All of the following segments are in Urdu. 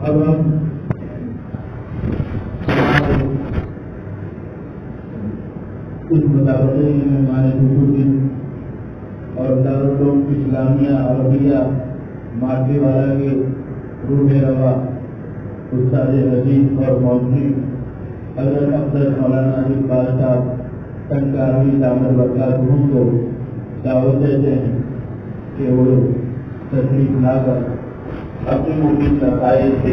اب ہم اس مطالعے میں ہمارے حکومت اور دارالعلوم اسلامیہ عربیہ ماضی والا کے روح روا استاد حدیث اور مولوی حضرت افضل مولانا اقبال صاحب تنکاروی دامت برکاتہم کو دعوت دیتے ہیں کہ وہ تشریف لا کر اپنی مفید نتائج سے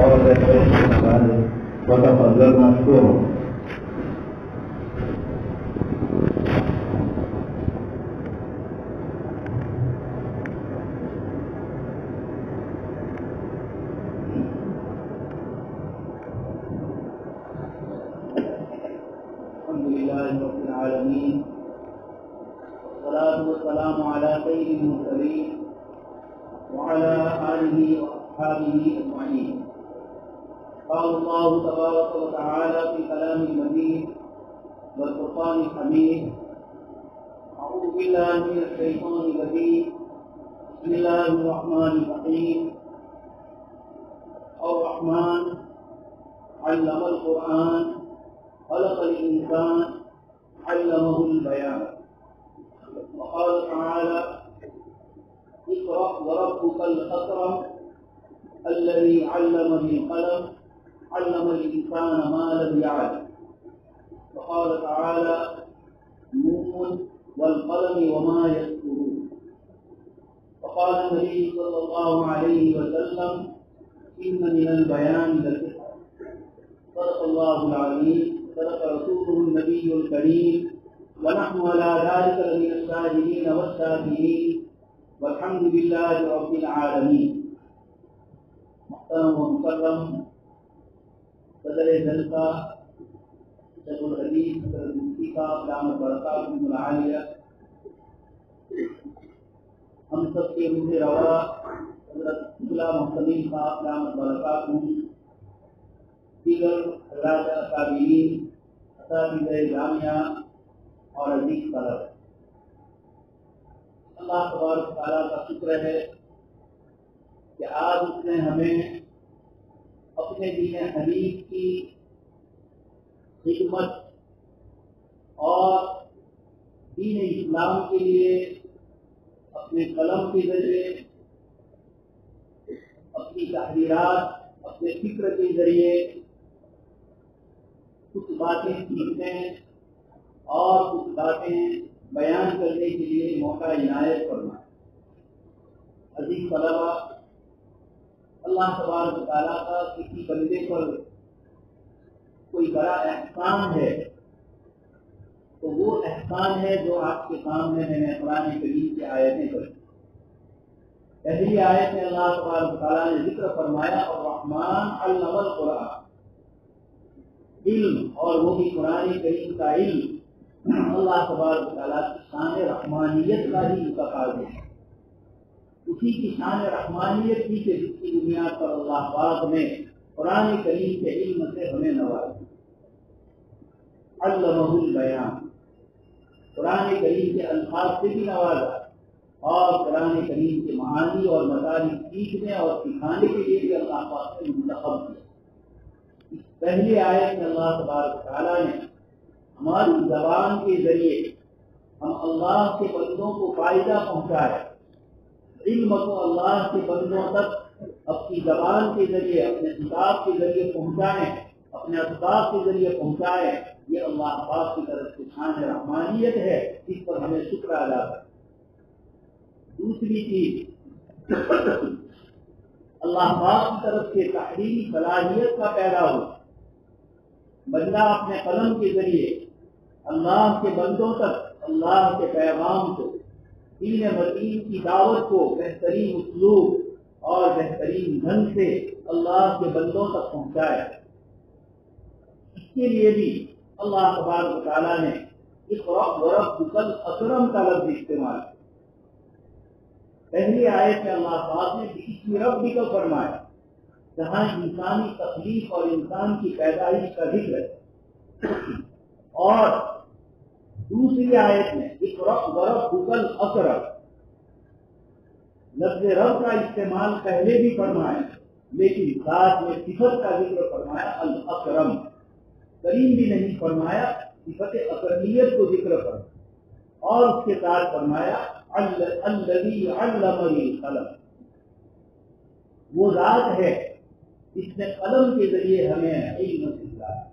اور رہبری سے نوازے وتفضل مشکور ہو. قال الله تبارك وتعالى في كلام المجيد والفرقان الحميد أعوذ بالله من الشيطان الرجيم بسم الله الرحمن الرحيم الرحمن علم القرآن خلق الإنسان علمه البيان وقال تعالى اقرأ وربك الأكرم الذي علم بالقلم علم الإنسان ما لم يعلم وقال تعالى نون والقلم وما يسطرون وقال النبي صلى الله عليه وسلم إن من البيان للسحر صدق الله العظيم صدق رسوله النبي الكريم ونحن على ذلك من الشاهدين والشاكرين والحمد لله رب العالمين. محترم و مکرم صدر جلسہ شیخ الحدیث حضرت مفتی صاحب دامت برکاتہم العالیہ، ہم سب کے روح روا حضرت قبلہ محتمین صاحب دامت برکاتہم، دیگر حضرات اکابرین، اساتذہ جامعہ اور عزیز طلبہ، اللہ تبارک و تعالیٰ کا شکر ہے کہ آج اس نے ہمیں اپنے دین حنیف کی خدمت اور دین اسلام کے لیے اپنے قلم کے ذریعے، اپنی تحریرات، اپنے فکر کے ذریعے کچھ باتیں سیکھنے اور کچھ باتیں بیان کرنے کے لیے موقع عنایت فرمائے. عزیز طلبہ، اللہ تبارک و تعالیٰ کا کسی بندے پر کوئی بڑا احسان ہے تو وہ احسان ہے جو آپ کے سامنے میں نے قرآن کریم کی آیتیں پڑھی. پہلی آیت میں اللہ تبارک و تعالیٰ نے ذکر فرمایا الرحمن علم القرآن، علم، اور وہ بھی قرآن کریم کا علم اللہ تبارک و تعالیٰ کی شان رحمانیت کا ہی متقاضی ہے. اسی کی شان رحمانیت کی کہ جس کی بنیاد پر اللہ پاک نے قرآن کریم کے علم سے ہمیں نوازا. علمہ البیان، قرآن کریم کے الفاظ سے بھی نوازا اور قرآن کریم کے معانی اور مطالب سیکھنے اور سکھانے کے لیے بھی اللہ پاک نے منتخب کیا. اس پہلی آیت میں اللہ تبارک و تعالیٰ نے ہماری زبان کے ذریعے ہم اللہ کے بندوں کو فائدہ پہنچائے، علم کو اللہ کے بندوں تک اپنی زبان کے ذریعے، اپنے کتاب کے ذریعے پہنچائیں، اپنے اسباب کے ذریعے پہنچائیں. یہ اللہ پاک کی طرف سے شان رحمانیت ہے جس پر ہمیں شکر ادا کریں. دوسری چیز، اللہ پاک کی طرف سے تحریری صلاحیت کا پیدا ہوا. بندہ اپنے قلم کے ذریعے اللہ کے بندوں تک اللہ کے پیغام کو، دین متین کی دعوت کو بہترین اسلوب اور بہترین ڈھنگ سے اللہ کے بندوں تک پہنچایا. اس کے لیے بھی اللہ تبارک و تعالیٰ نے اقرأ وربک الاکرم کا لفظ استعمال کیا. پہلی آیت میں اللہ پاک نے بسم ربک فرمایا، جہاں انسانی تخلیق اور انسان کی پیدائش کا ذکر ہے، اور دوسری آیت میں اقرأ وربک الاکرم، لفظ رب کا استعمال پہلے بھی فرمایا لیکن ذات میں صفت کا ذکر فرمایا الاکرم، کریم بھی نہیں فرمایا، صفت اکرمیت کو ذکر فرمایا، اور اس کے ساتھ فرمایا الذی علم بالقلم، وہ ذات ہے جس نے قلم کے ذریعے ہمیں علم سکھایا۔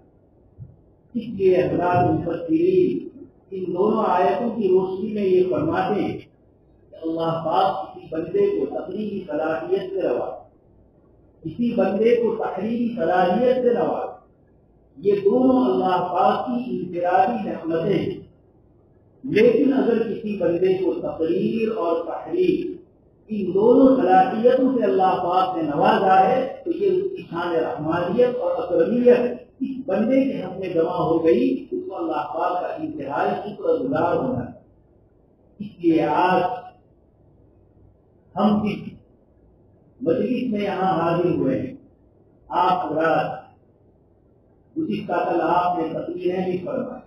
اس لیے حضرات مفسرین ان دونوں آیتوں کی روشنی میں یہ فرماتے ہیں کہ اللہ پاک کسی بندے کو تقریبی صلاحیت سے نوازے، کسی بندے کو تحریری صلاحیت سے نوازے، یہ دونوں اللہ پاک کی انفرادی نعمتیں ہیں۔ لیکن اگر کسی بندے کو تقریر اور تحریر ان دونوں صلاحیتوں سے اللہ پاک نے نوازا ہے تو یہ اس کی شان رحمانیت اور اکرمیت اس بندے کے حق میں جمع ہو گئی، اس کو اللہ پاک کا انتہائی شکر گزار ہونا ہے۔ اس لیے آج ہم جس مجلس میں یہاں حاضر ہوئے ہیں، آپ حضرات گزشتہ کل آپ نے تقریریں بھی فرمائی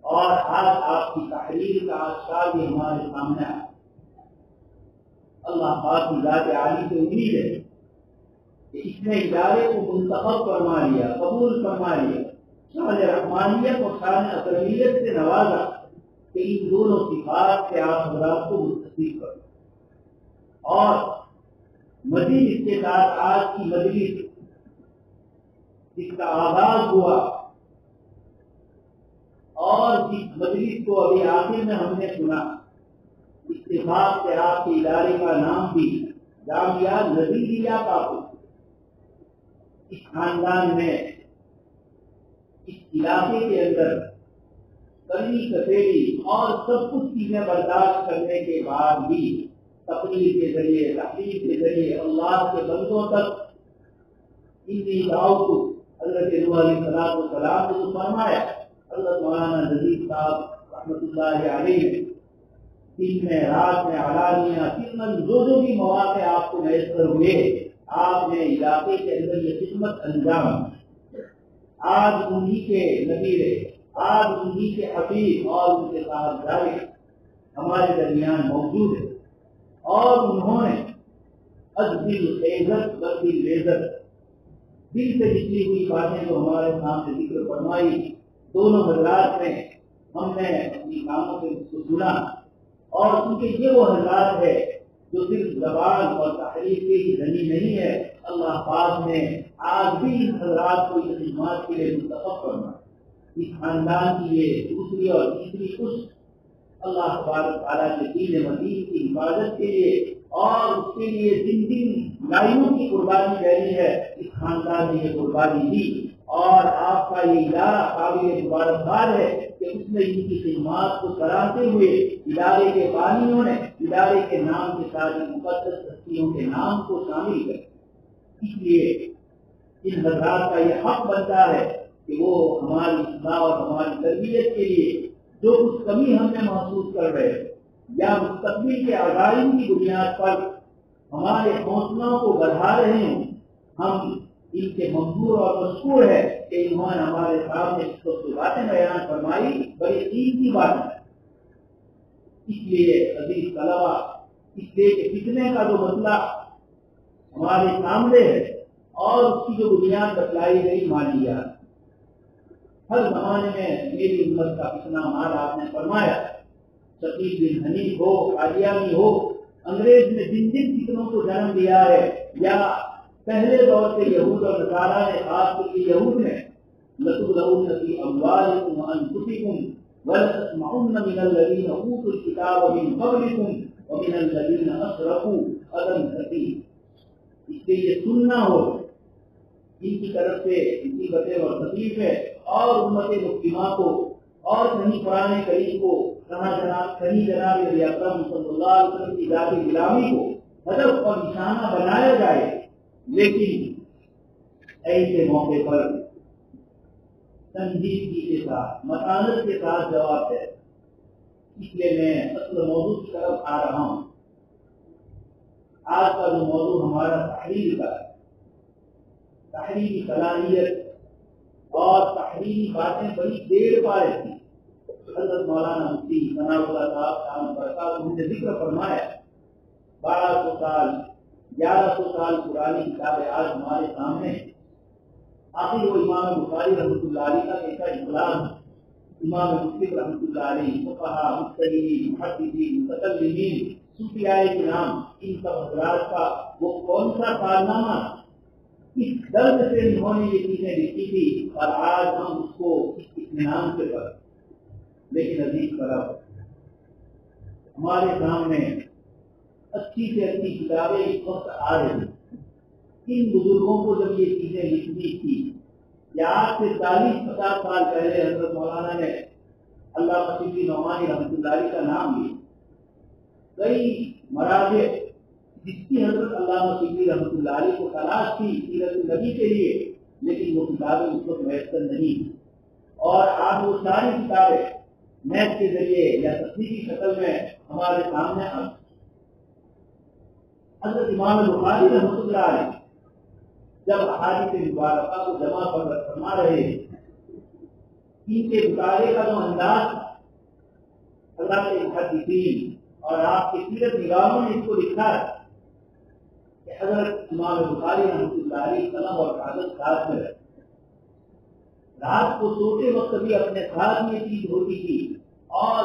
اور آج آپ کی تحریر کا آشکار بھی ہمارے سامنے آیا۔ اللہ پاک کی ذات عالی سے امید ہے کہ اس نے ادارے کو منتخب فرما لیا، قبول فرما لیا، شان رحمانیت اور شان اکرمیت سے نوازا کہ ان دونوں صفات سے آپ حضرات کو متصف کریں۔ اور مزید اس کے ساتھ آج کی مجلس جس کا آغاز ہوا اور جس مجلس کو ابھی آخر میں ہم نے سنا، اتفاق سے آپ کے ادارے کا نام بھی جامعہ نظیریہ کافر، اس خاندان میں اس علاقے کے اندر کرنی کسیری اور سب کچھ چیزیں برداشت کرنے کے بعد بھی تقریر کے ذریعے، تحریر کے ذریعے اللہ کے بندوں تک ان دعوت کو حضرت نوح علیہ السلام نے فرمایا۔ حضرت مولانا نذیر صاحب رحمۃ اللہ علیہ دن میں رات میں علانیہ جو بھی مواقع آپ کو میسر ہوئے آپ نے علاقے کے اندر یہ خدمت انجام۔ آج انہی کے نبیرے، آج انہی کے حفیظ اور ان کے صاحبزادے ہمارے درمیان موجود ہے، اور انہوں نے دل سے نکلی ہوئی باتیں جو ہمارے سامنے ذکر فرمائی، دونوں حضرات نے ہم نے اپنی کاموں سے سنا، اور کیونکہ یہ وہ حضرات ہے جو صرف زبان اور تحریر کے ہی دھنی نہیں ہے، اللہ پاک نے آج بھی ان حضرات کو اس خدمات کے لیے منتخب کرنا، اس خاندان کی یہ دوسری اور تیسری خوش اللہ تبارک تعالیٰ کے دین مدین کی حفاظت کے لیے اور اس کے لیے جن جن لائنوں کی قربانی دینی ہے اس خاندان نے یہ قربانی دی، اور آپ کا یہ ادارہ قابل مبارکباد ہے کہ اس نے ان کی خدمات کو سراہتے ہوئے ادارے کے بانیوں نے ادارے کے نام کے ساتھ مقدس ہستیوں کے نام کو شامل کر، اس لیے ان حضرات کا یہ حق بنتا ہے کہ وہ ہماری اصلاح اور ہماری تربیت کے لیے جو کچھ کمی ہم نے محسوس کر رہے ہیں یا مستقبل کے عزائم کی بنیاد پر ہمارے حوصلوں کو بڑھا رہے ہیں، ہم ان کے ممنون اور مشکور ہے کہ انہوں نے ہمارے سامنے اس باتیں بیان فرمائی، بڑی قیمتی بات ہے۔ اس لیے عزیز طلبا، اس لیے کہ فتنے کا جو مسئلہ ہمارے سامنے ہے اور اس کی جو بنیاد بتلائی گئی مالیات، ہر زمانے میں میری امت کا فتنہ مال آپ نے فرمایا، شقیق بن حنیف ہو، قادیانی ہو، انگریز نے جن جن فتنوں کو جنم دیا ہے، یا پہلے دور سے یہود اور نصارہ نے، خاص کر کے یہود نے لَتُبْلَوُنَّ فِي أَمْوَالِكُمْ وَأَنفُسِكُمْ وَلَتَسْمَعُنَّ مِنَ الَّذِينَ أُوتُوا الْكِتَابَ مِنْ قَبْلِكُمْ وَمِنَ الَّذِينَ أَشْرَكُوا أَذًى كَثِيرًا، اس لیے یہ سننا ہو ان کی طرف سے مصیبتیں اور تکلیفیں اور امت مسلمہ کو اور کہیں قرآن کریم کو کہیں جناب نبی اکرم صلی اللہ علیہ وسلم کی ذات غلامی کو ہدف اور نشانہ بنایا جائے، لیکن ایسے موقع پر سنجیدگی کے ساتھ، متانت کے ساتھ جواب ہے۔ اس لیے میں اصل موضوع کی طرف آ رہا ہوں۔ آج کا جو موضوع ہمارا تحریر کا ہے، تحریری صلاحیت اور تحریری باتیں بڑی دیر پا رہی تھی۔ حضرت مولانا مفتی ثناء اللہ صاحب برکاتہ نے ذکر فرمایا 1200 سال 1100 سال پرانی کتاب ہے آج ہمارے سامنے. آخر وہ امام بخاری رحمۃ اللہ علیہ کا ایسا انقلاب، امام مسلم رحمۃ اللہ علیہ، فقہا، مجتہدین، محدثین، متکلمین، صوفیاء کرام، ان سب حضرات کا وہ کون سا کارنامہ، اس درد سے انہوں نے یہ چیزیں لکھی تھی اور آج ہم اس کو اطمینان سے پڑھیں. لیکن عزیز طرف ہمارے سامنے اچھی سے اچھی کتابیں اس وقت آ رہی ہیں. ان بزرگوں کو جب یہ چیزیں لکھنی تھی یا آج سے 40-50 سال پہلے حضرت مولانا نے علامہ شبلی نعمانی رحمۃ اللہ علیہ کا نام لیا. کئی مراجع جس کی حضرت علامہ شبلی رحمۃ اللہ علیہ کو تلاش تھی سیرت النبی کے لیے، لیکن وہ کتابیں اس وقت میسر نہیں تھیں. اور آج وہ ساری کتابیں نیٹ کے ذریعے یا تصویری شکل میں ہمارے سامنے آ. حضرت امام بخاری رحمۃ اللہ علیہ جب احادیث مبارکہ کو جمع فرما رہے ہیں، ان کے مطالعے کا جو انداز تھا، اللہ کے محدثین اور آپ کے سیرت نگاروں نے اس کو لکھا ہے کہ حضرت امام بخاری رحمۃ اللہ علیہ قلم اور کاغذ ساتھ میں رکھتے، رات کو سوتے وقت بھی اپنے ساتھ میں چیز ہوتی تھی، اور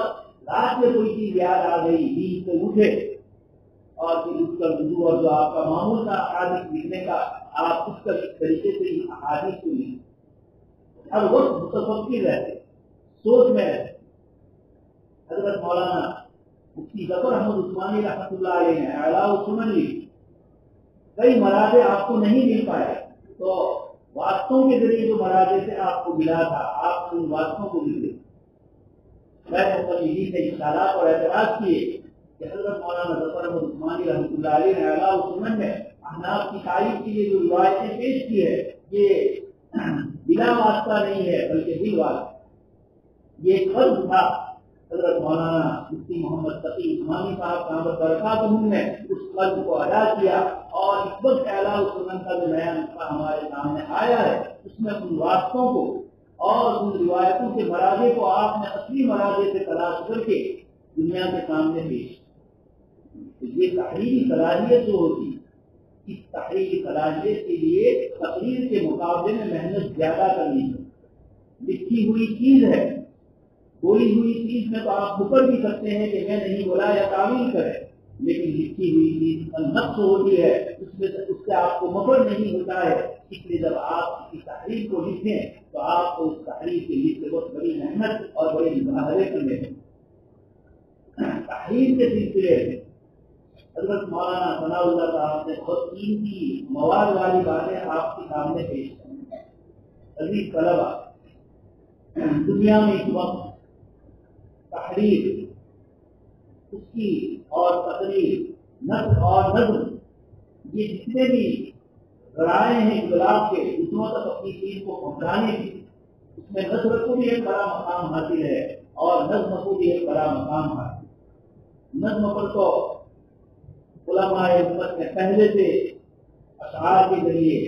رات میں کوئی چیز یاد آ گئی نیند سے اٹھے اور پھر اس کا وضو اور جو آپ کا معمول تھا احادیث لکھنے کا، آپ اس کا اس طریقے سے احادیث کو لکھیں، ہر وقت متفکر رہتے، سوچ میں رہتے. حضرت مولانا مفتی ظفر احمد عثمانی رحمۃ اللہ علیہ نے اعلیٰ سنن لکھی. کئی مراجع آپ کو نہیں مل پائے تو واسطوں کے ذریعے جو مراجع سے آپ کو ملا تھا آپ ان واسطوں کو لکھے. میں مفتی نے اشارات اور اعتراض کیے کہ حضرت مولانا ظفر احمد عثمانی رحمۃ اللہ علیہ نے اعلیٰ سنن میں احناف کی تعریف کے لیے جو روایتیں پیش کی ہے یہ بلا واسطہ نہیں ہے بلکہ بل واسطہ. یہ ایک فرض تھا حضرت مولانا مفتی محمد تقی عثمانی صاحب قامت برکاتہم نے اس فرض کو ادا کیا، اور اس وقت اعلیٰ سنن کا جو نیا نسخہ ہمارے سامنے آیا ہے اس میں ان واسطوں کو اور ان روایتوں کے مراجع کو آپ نے اصلی مراجع سے تلاش کر کے دنیا کے سامنے پیش. یہ تحریری صلاحیت جو ہوتی، اس تحریری صلاحیت کے لیے تقریر کے مقابلے میں محنت زیادہ کرنی ہے. لکھی ہوئی چیز ہے، بولی ہوئی چیز میں تو آپ مکر بھی سکتے ہیں کہ میں نہیں بولا یا تعویل کرے، لیکن لکھی ہوئی چیز نقص ہوتی ہے، اس سے آپ کو مفر نہیں ہوتا ہے. اس لیے جب آپ کی تحریر کو لکھیں تو آپ کو اس تحریر کے لکھتے وقت بڑی محنت اور بڑی مظاہرے کرنے ہیں. تحریر کے سلسلے میں حضرت مولانا ثناء اللہ صاحب نے بہت قیمتی مواد والی باتیں آپ کے سامنے پیش کی. عزیز طلبا، دنیا میں اس وقت تحریر، اس کی اور تقریر، نثر اور نظم، یہ جتنے بھی ذرائع ہیں اطلاع کے دوسروں تک اپنی چیز کو پہنچانے کی، اس میں نثر کو بھی ایک بڑا مقام حاصل ہے اور نظم کو بھی ایک بڑا مقام حاصل. نظم پر تو علماء امت نے پہلے سے اشعار کے ذریعے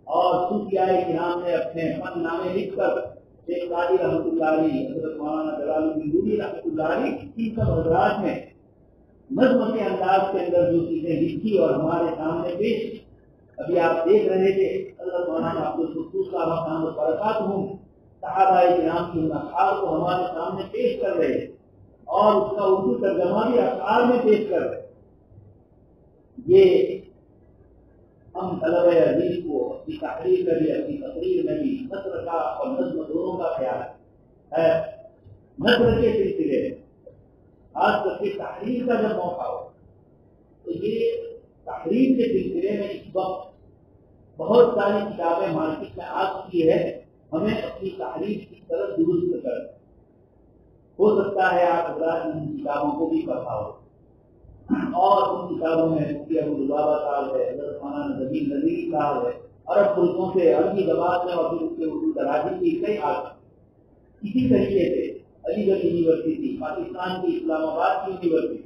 اور صوفیاء کرام نے اپنے فن نامے لکھ کر شیخ قادری رحمۃ اللہ علیہ، حضرت مولانا جلال الدین رومی رحمۃ اللہ علیہ، ان سب حضرات نے نظم کے انداز کے اندر جو چیزیں لکھی اور ہمارے سامنے پیش. ابھی آپ دیکھ رہے تھے حضرت مولانا عبدالقدوس صاحب قامت برکاتہم صحابہ کرام کی ان اشعار کو ہمارے سامنے پیش کر رہے ہیں اور اس کا اردو ترجمہ بھی اشعار میں پیش کر رہے ہیں. یہ ہم طلبہ عزیز کو اپنی تحریر میں بھی اپنی تقریر میں بھی نثر کا اور نظم دونوں کا خیال ہے. نثر کے سلسلے میں خاص کر کے تحریر کا جب موقع ہو تو یہ تحریر کے سلسلے میں اس وقت بہت ساری کتابیں مارکیٹ میں آ چکی ہے. ہمیں اپنی تحریر کی طرف درست کرنا ہو سکتا ہے آپ حضرات ان کتابوں کو بھی پڑھا ہو، اور ان کتابوں میں مفتی ابو لبابہ صاحب ہے، حضرت مولانا نبیل نذیری صاحب ہے، عرب ملکوں سے عربی زبان میں اور پھر اس کے اردو تراجم کی کئی آتے. اسی طریقے سے علی گڑھ یونیورسٹی، پاکستان کی اسلام آباد کی یونیورسٹی،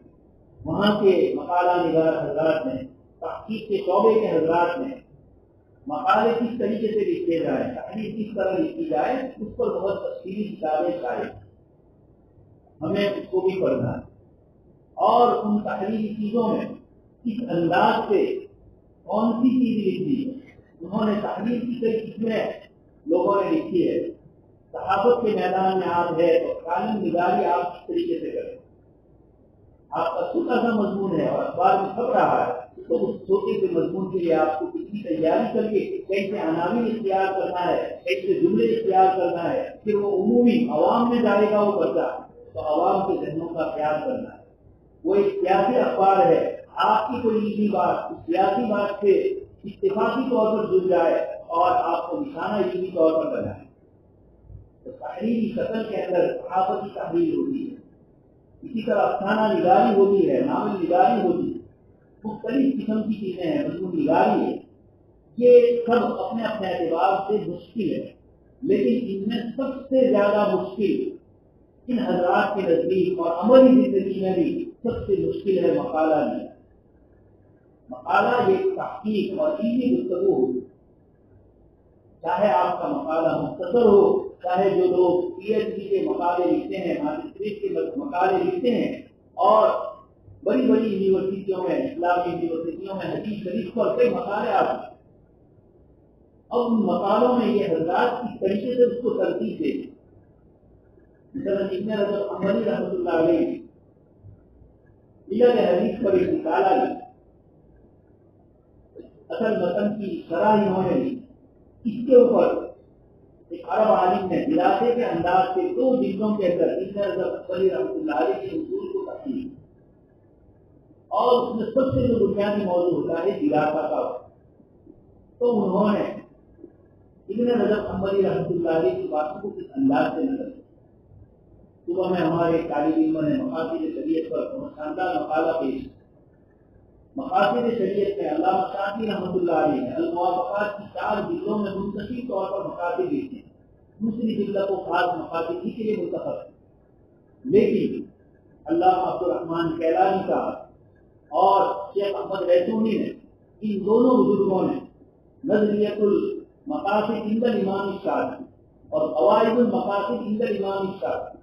وہاں کے مقالہ نگار حضرات نے، تحقیق کے شعبے کے حضرات نے مقالے کس طریقے سے لکھے جائیں، تحریر کس طرح لکھی جائے، اس پر بہت تفصیلی کتابیں شائع. ہمیں اس کو بھی پڑھنا ہے اور ان تحریری چیزوں میں اس انداز سے کون سی چیز لکھی ہے. انہوں نے تحریر کی کئی قسمیں لوگوں نے لکھی ہے. صحافت کے میدان میں آپ ہے تو کالم نگاری آپ کس طریقے سے کریں. آپ کا چھوٹا سا مضمون ہے اور اخبار میں چھپ رہا ہے تو اس چھوٹے سے مضمون کے لیے آپ کو کتنی تیاری کر کے کیسے عناوین اختیار کرنا ہے, کیسے جملے اختیار کرنا ہے, پھر وہ عمومی عوام میں جائے گا وہ کرتا تو عوام کے ذہنوں کا خیال کرنا ہے. وہ ایک سیاسی اخبار ہے. آپ کی کوئی علمی بات سیاسی بات سے اتفاقی طور پر جڑ جائے اور آپ کو نشانہ علمی طور پر بنائے. تو تحریری شکل کے اندر صحافتی تحریر ہوتی ہے. اسی طرح افسانہ نگاری ہوتی ہے, ناول نگاری ہوتی ہے, مختلف قسم کی چیزیں ہیں, مضمون نگاری ہے. یہ سب اپنے اپنے اعتبار سے مشکل ہے, لیکن ان میں سب سے زیادہ مشکل ان حضرات کے نزدیک اور عملی زندگی میں بھی سب سے مشکل ہے مقالہ لکھنا. مقالہ یہ تحقیق اور علمی گفتگو ہو, چاہے آپ کا مقالہ مختصر ہو, چاہے جو لوگ پی ایچ ڈی کے مقالے لکھتے ہیں, ماجسٹریٹ کے مقالے لکھتے ہیں اور بڑی بڑی یونیورسٹیوں میں, اسلامی یونیورسٹیوں میں حدیث شریف پر کئی مقالے آتے ہیں. اب ان مقالوں میں یہ حضرات کس طریقے سے اس کو ترتیب دے. مثلا ابن رجب حنبلی رحمۃ اللہ علیہ علل حدیث پر ایک رسالہ لکھا, اصل متن کی شرح انہوں نے لی. اس کے اوپر ایک عرب عالم نے دلاسے کے انداز سے 2 جلدوں کے اندر ابن رجب حنبلی رحمۃ اللہ علیہ کے اصول کو تقسیم اور اس میں سب سے جو بنیادی موضوع ہوتا ہے دلاسا کا. تو انہوں نے ابن رجب حنبلی رحمۃ اللہ علیہ کی باتوں کو کس انداز سے نظر. صبح میں ہمارے طالب علموں نے مقاصد شریعت پر شاندار مقالہ پیش. مقاصد شریعت میں علامہ شافعی رحمۃ اللہ علیہ نے الموافقات کی 4 جلدوں میں منتشر طور پر مقاصد لکھے ہیں. دوسری جلد کو خاص مقاصد ہی کے لیے منتخب ہے. لیکن علامہ عبد الرحمن کیلانی کا اور شیخ احمد ریتونی نے, ان دونوں بزرگوں نے نظریۃ المقاصد عند الامام الشافعی اور قواعد المقاصد عند الامام الشافعی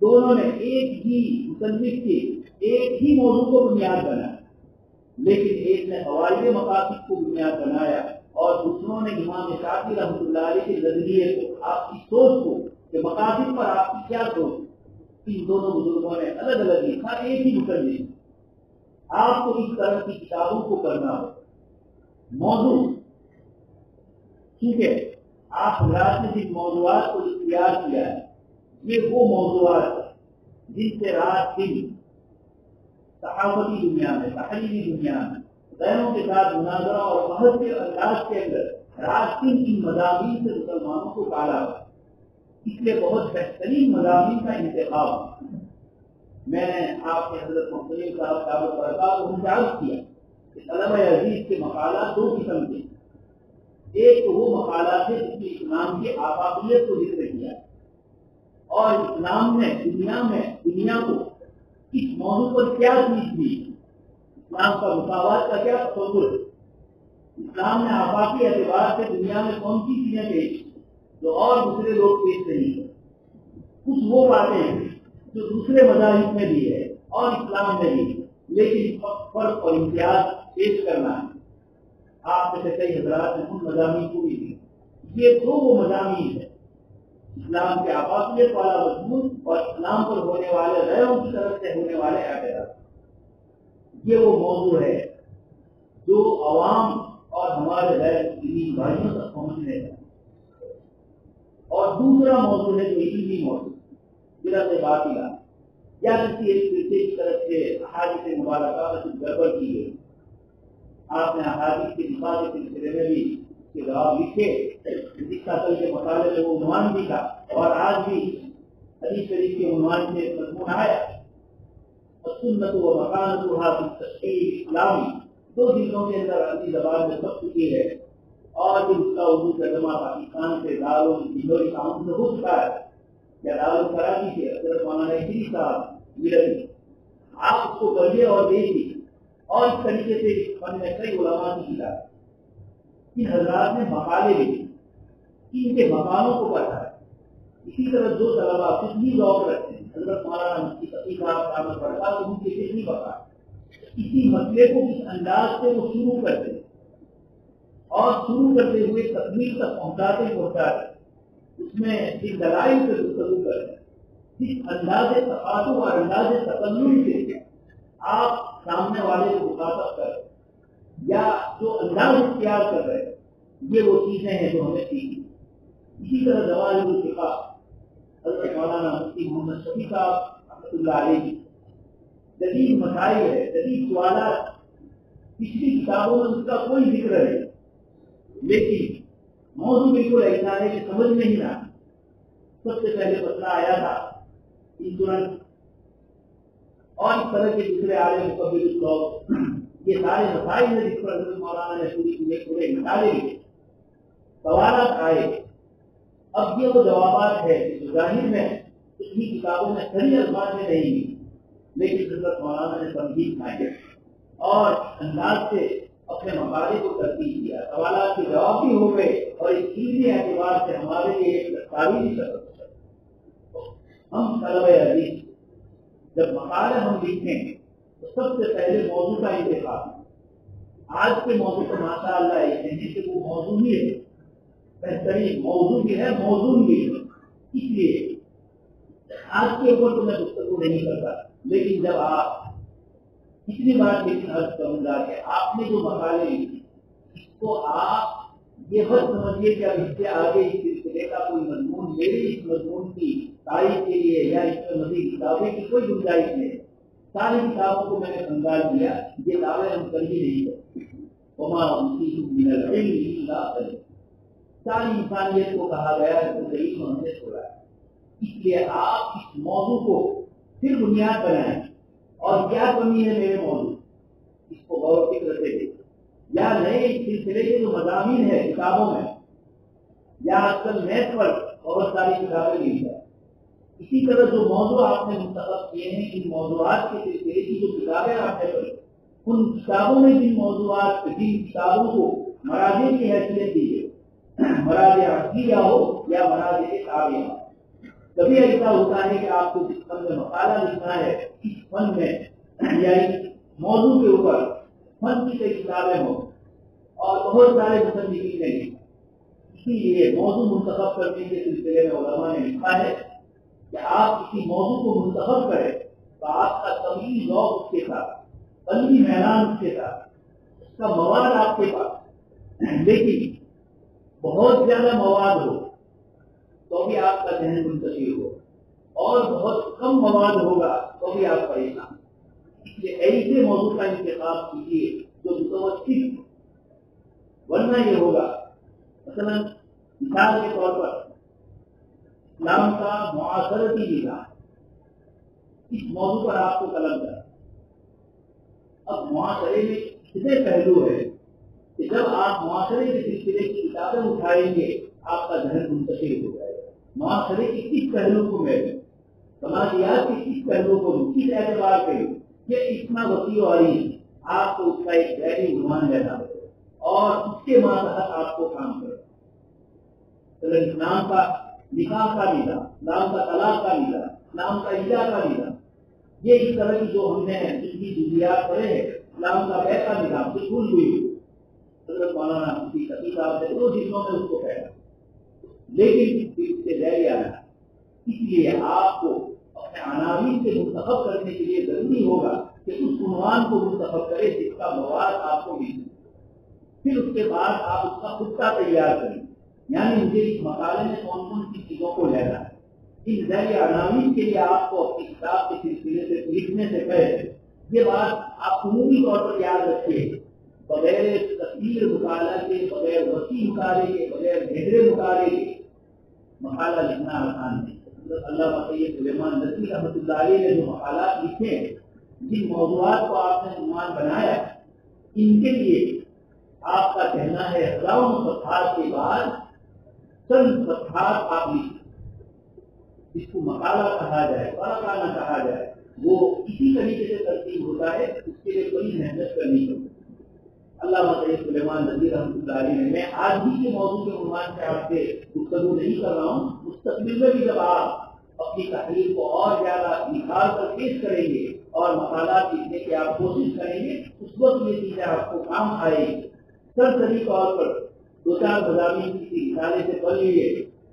دونوں نے ایک ہی مصنف کے ایک ہی موضوع کو بنیاد بنایا, لیکن ایک نے قواعد مقاصد کو بنیاد بنایا اور دوسروں نے امام شافعی رحمۃ اللہ علیہ کے نظریے کو, آپ کی سوچ کو کہ مقاصد پر آپ کی کیا سوچ. ان دونوں بزرگوں نے الگ الگ لکھا, ایک ہی مصنف. آپ کو اس طرح کی کتابوں کو کرنا ہو. موضوع کیونکہ آپ حضرات نے جن موضوعات کو اختیار کیا ہے یہ وہ موضوعات جن سے رات دن صحافتی دنیا میں, تحریری دنیا میں غیروں کے ساتھ مناظرہ اور بحث کے انداز کے اندر رات دن ان مضامین سے مسلمانوں کو ٹالا ہوا. اس لیے بہت بہترین مضامین کا انتخاب میں نے آپ کے حضرت محترم صاحب دعوت برکات کو ممتاز کیا کہ طلبہ عزیز کے مقالات 2 قسم کے. ایک تو وہ مقالات ہے جس میں اسلام کی آفاقیت کو ذکر کیا اور اسلام نے دنیا کو اس موضوع پر کیا چیز دی, اسلام کا مساوات کا کیا تصور ہے, اسلام نے آفاقی اعتبار سے دنیا میں کون سی چیزیں پیش جو اور دوسرے لوگ پیش نہیں ہے. کچھ وہ باتیں ہیں جو دوسرے مذاہب میں بھی ہے اور اسلام میں بھی ہے, لیکن فرق اور امتیاز پیش کرنا ہے. آپ میں سے کئی حضرات نے ان مضامین کو بھی دی. یہ تو وہ مضامین ہے, اسلام کے آفاقیت والا مضمون اور اسلام پر ہونے والے غیروں کی طرف سے ہونے والے اعتراض. یہ وہ موضوع ہے جو عوام اور ہمارے غیر مسلم بھائیوں تک پہنچنے کا. اور دوسرا موضوع ہے جو علمی موضوع, جرات باطلہ یا کسی ایک فرقے کی طرف سے احادیث مبارکہ میں کچھ گڑبڑ کی گئی. آپ نے احادیث کے دفاع کے سلسلے میں بھی اس کے جواب لکھے, جس کا کل کے مطالعے میں وہ عنوان بھی تھا اور آج بھی حدیث شریف کے عنوان سے مضمون آیا سنت و مکانتها فی التشریع الاسلامی. 2 جلدوں کے اندر عربی زبان میں سب چکی ہے اور جو اس کا اردو ترجمہ پاکستان سے دارالعلوم تعاون سے ہو چکا ہے یا دارالکراچی سے حضرت مولانا ادریس صاحب ملوی. آپ اس کو پڑھیے اور دیکھیے اور اس طریقے سے فن میں کئی علماء کی کتاب. ان حضرات نے مقالے لکھے, ان کے مقالوں کو پڑھا ہے. اسی طرح جو طلبا کتنی ذوق رکھتے ہیں, حضرت مولانا مفتی تقی صاحب دعوت برکات ان کے کتنی بتا اسی مسئلے کو کس انداز سے وہ شروع کرتے ہیں اور شروع کرتے ہوئے تکمیل تک پہنچاتے اس میں جن دلائل سے گفتگو کریں، جس انداز تقاضوں اور انداز تکلم سے آپ سامنے والے کو مخاطب کریں یا جو انداز اختیار کر رہے ہیں، یہ وہ چیزیں ہیں جو ہمیں سیکھی۔ اسی طرح جواہر الفقہ حضرت مولانا مفتی محمد شفیع صاحب رحمۃ اللہ علیہ جدید مسائل ہے، جدید سوالات، پچھلی کتابوں میں اس کا کوئی ذکر ہے، لیکن موضوع بالکل ایسا ہے کہ سمجھ میں ہی نہ آتا۔ سب سے پہلے مسئلہ آیا تھا انشورنس اور اس طرح کے دوسرے عالم مقبل لوگ، یہ سارے مسائل ہیں جس پر حضرت مولانا نے پورے نکالے لیے سوالات آئے۔ اب یہ وہ جوابات ہے جو ظاہر میں پچھلی کتابوں میں صحیح الفاظ میں نہیں ہوئی، لیکن حضرت مولانا نے تمہید کھائی اور انداز سے اپنے مقالے کو ترتیب دیا، سوالات کے جواب بھی ہو گئے اور اس علمی اعتبار سے ہمارے لیے ایک تعلیمی سبق ہے۔ ہم طلبہ عزیز جب مقالے ہم لکھیں تو سب سے پہلے موضوع کا انتخاب ہے۔ آج کے موضوع کو ماشاء اللہ ایسے ہیں کہ وہ موضوع ہی ہے، بہترین موضوع بھی ہے، موضوع بھی ہے۔ اس لیے آج کے اوپر تو میں گفتگو نہیں کرتا، لیکن جب آپ اتنی بار لیکن عرض کروں گا کہ آپ نے جو مقالے لکھے اس کو آپ یہ بات سمجھیے کہ اب اس سے آگے اس سلسلے کا کوئی مضمون میرے اس مضمون کی تاریخ کے لیے یا اس میں مزید کتابیں کی کوئی گنجائش نہیں۔ ساری کتابوں کو میں نے سنبھال دیا، یہ دعوے ہم کر ہی نہیں کرتے۔ وما اوتیتم من العلم الا قلیلا، ساری انسانیت کو کہا گیا ہے تو غریب ہم نے چھوڑا ہے۔ اس لیے آپ اس موضوع کو پھر بنیاد بنائیں اور کیا کمی ہے میرے موضوع، اس کو غور و فکر سے دیکھیں، یا نئے اس سلسلے کے جو مضامین ہیں کتابوں میں، یا آج کل نیٹ پر بہت ساری کتابیں لی جائیں۔ اسی طرح جو موضوع آپ نے منتخب کیے ہیں، ان موضوعات کے سلسلے کی جو کتابیں آپ نے پڑھی، ان کتابوں میں جن موضوعات جن کتابوں کو مراجع کی حیثیت دی ہے، مراجع عقلیہ ہو یا مراجع تابعیہ ہو۔ کبھی ایسا ہوتا ہے کہ آپ کو جس فن میں مقالہ لکھنا ہے، اس فن میں یا اس موضوع کے اوپر فن کی کئی کتابیں ہوں اور بہت سارے مصنفین نے لکھا۔ اسی لیے موضوع منتخب کرنے کے سلسلے میں علماء نے لکھا ہے کہ آپ کسی موضوع کو منتخب کریں تو آپ کا طبیعی ذوق اس کے ساتھ، قلبی میلان اس کے ساتھ، اس کا مواد آپ کے پاس، لیکن بہت زیادہ مواد ہو تو بھی آپ کا ذہن منتشر ہو اور بہت کم مواد ہوگا تو بھی آپ پریشان۔ اس لیے ایسے موضوع کا انتخاب کیجیے جو متوسط ہو، ورنہ یہ ہوگا مثلا مثال کے طور پر اسلام کا معاشرتی نظام، اس موضوع پر آپ کو قلم کرنا۔ اب معاشرے میں اتنے پہلو ہیں کہ جب آپ معاشرے کے سلسلے کی کتابیں اٹھائیں گے آپ کا ذہن منتشر ہو جائے گا۔ معاشرے کے کس پہلو کو میں سماجیات کے کس پہلو کو کس اعتبار سے یہ اتنا وسیع و عریض، آپ کو اس کا ایک ذہنی عنوان لینا ہوگا اور اس کے ماتحت آپ کو کام کرنا۔ اسلام کا نکاح کا نظام، اسلام کا طلاق کا نظام، اسلام کا اجزا کا نظام، یہ اس طرح کی جو ہم نے جن کی جزیات پڑھے ہیں، اسلام کا بیع کا نظام سے بھول ہوئی حضرت مولانا مفتی شفیع صاحب نے دو جلدوں میں اس کو کہا، لیکن اس سے ذیل آنا، اس لیے آپ کو اپنے عناوین سے منتخب کرنے کے لیے ضروری ہوگا کہ اس عنوان کو منتخب کرے جس کا مواد آپ کو مل، پھر اس کے بعد آپ اس کا خطہ تیار کریں، یعنی مجھے اس مقالے میں کون کون سی چیزوں کو لینا ہے۔ اس ذیل عناوین کے لیے آپ کو اپنی کتاب کے سلسلے سے لکھنے سے پہلے یہ بات آپ عمومی طور پر یاد رکھیے، بغیر تصویر مطالعہ کے، بغیر وسیع مطالعے کے، بغیر گہرے مطالعے کے مقالہ لکھنا آسان نہیں۔ علامہ سید سلیمان ندوی رحمۃ اللہ علیہ نے جو مقالات لکھے، جن موضوعات کو آپ نے عنوان بنایا، ان کے لیے آپ کا کہنا ہے ہزاروں صفحات کے بعد چند صفحات آپ لکھیں، جس کو مقالہ کہا جائے، ورقہ کہا جائے، وہ اسی طریقے سے ترتیب ہوتا ہے، اس کے لیے بڑی محنت کرنی پڑتی ہے۔ علامہ سید سلیمان ندوی رحمۃ اللہ علیہ نے، میں آج بھی کے موضوع کے عنوان سے آپ سے گفتگو نہیں کر رہا ہوں، مستقبل میں بھی جب آپ اپنی تحریر کو اور زیادہ نکھار کر پیش کریں گے اور مقالات لکھنے کی آپ کوشش کریں گے، اس وقت یہ چیزیں آپ کو کام آئے گی۔ سرسری طور پر دو چار مضامین کسی رسالے سے پڑھ لیے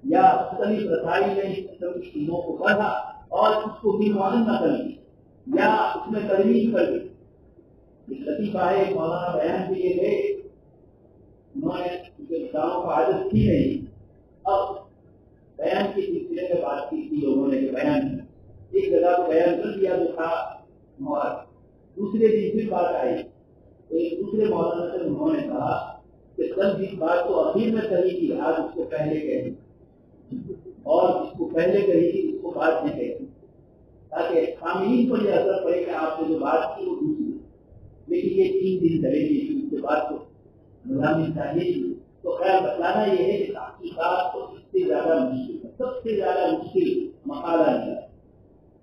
یا مختلف رسائی میں اس ٹیموں کو پڑھا اور اس کو بھی معلوم نہ کر لی یا اس میں ترمیم کر لی. لطیفہ ہے مولانا بیان کے لیے گئے, انہوں نے کتابوں کا عادت تھی نہیں. اب بیان کے سلسلے میں بات کی تھی لوگوں نے کہ بیان ایک جگہ کو بیان کر دیا جو تھا مواد, دوسرے دن پھر بات آئی تو ایک دوسرے مولانا سے انہوں نے کہا کہ کل جس بات کو اخیر میں کہی تھی آج اس کو پہلے کہی, اور جس کو پہلے کہی تھی اس کو بعد میں کہی, تاکہ سامعین پر یہ اثر پڑے کہ آپ نے جو بات کی وہ دوسری. لیکن یہ 3 دن چلے گی اس کے بعد تو مضامین چاہیے. تو خیر بتلانا یہ ہے کہ تحقیقات کو سب سے زیادہ مشکل ہے, سب سے زیادہ مشکل مقالہ لیا,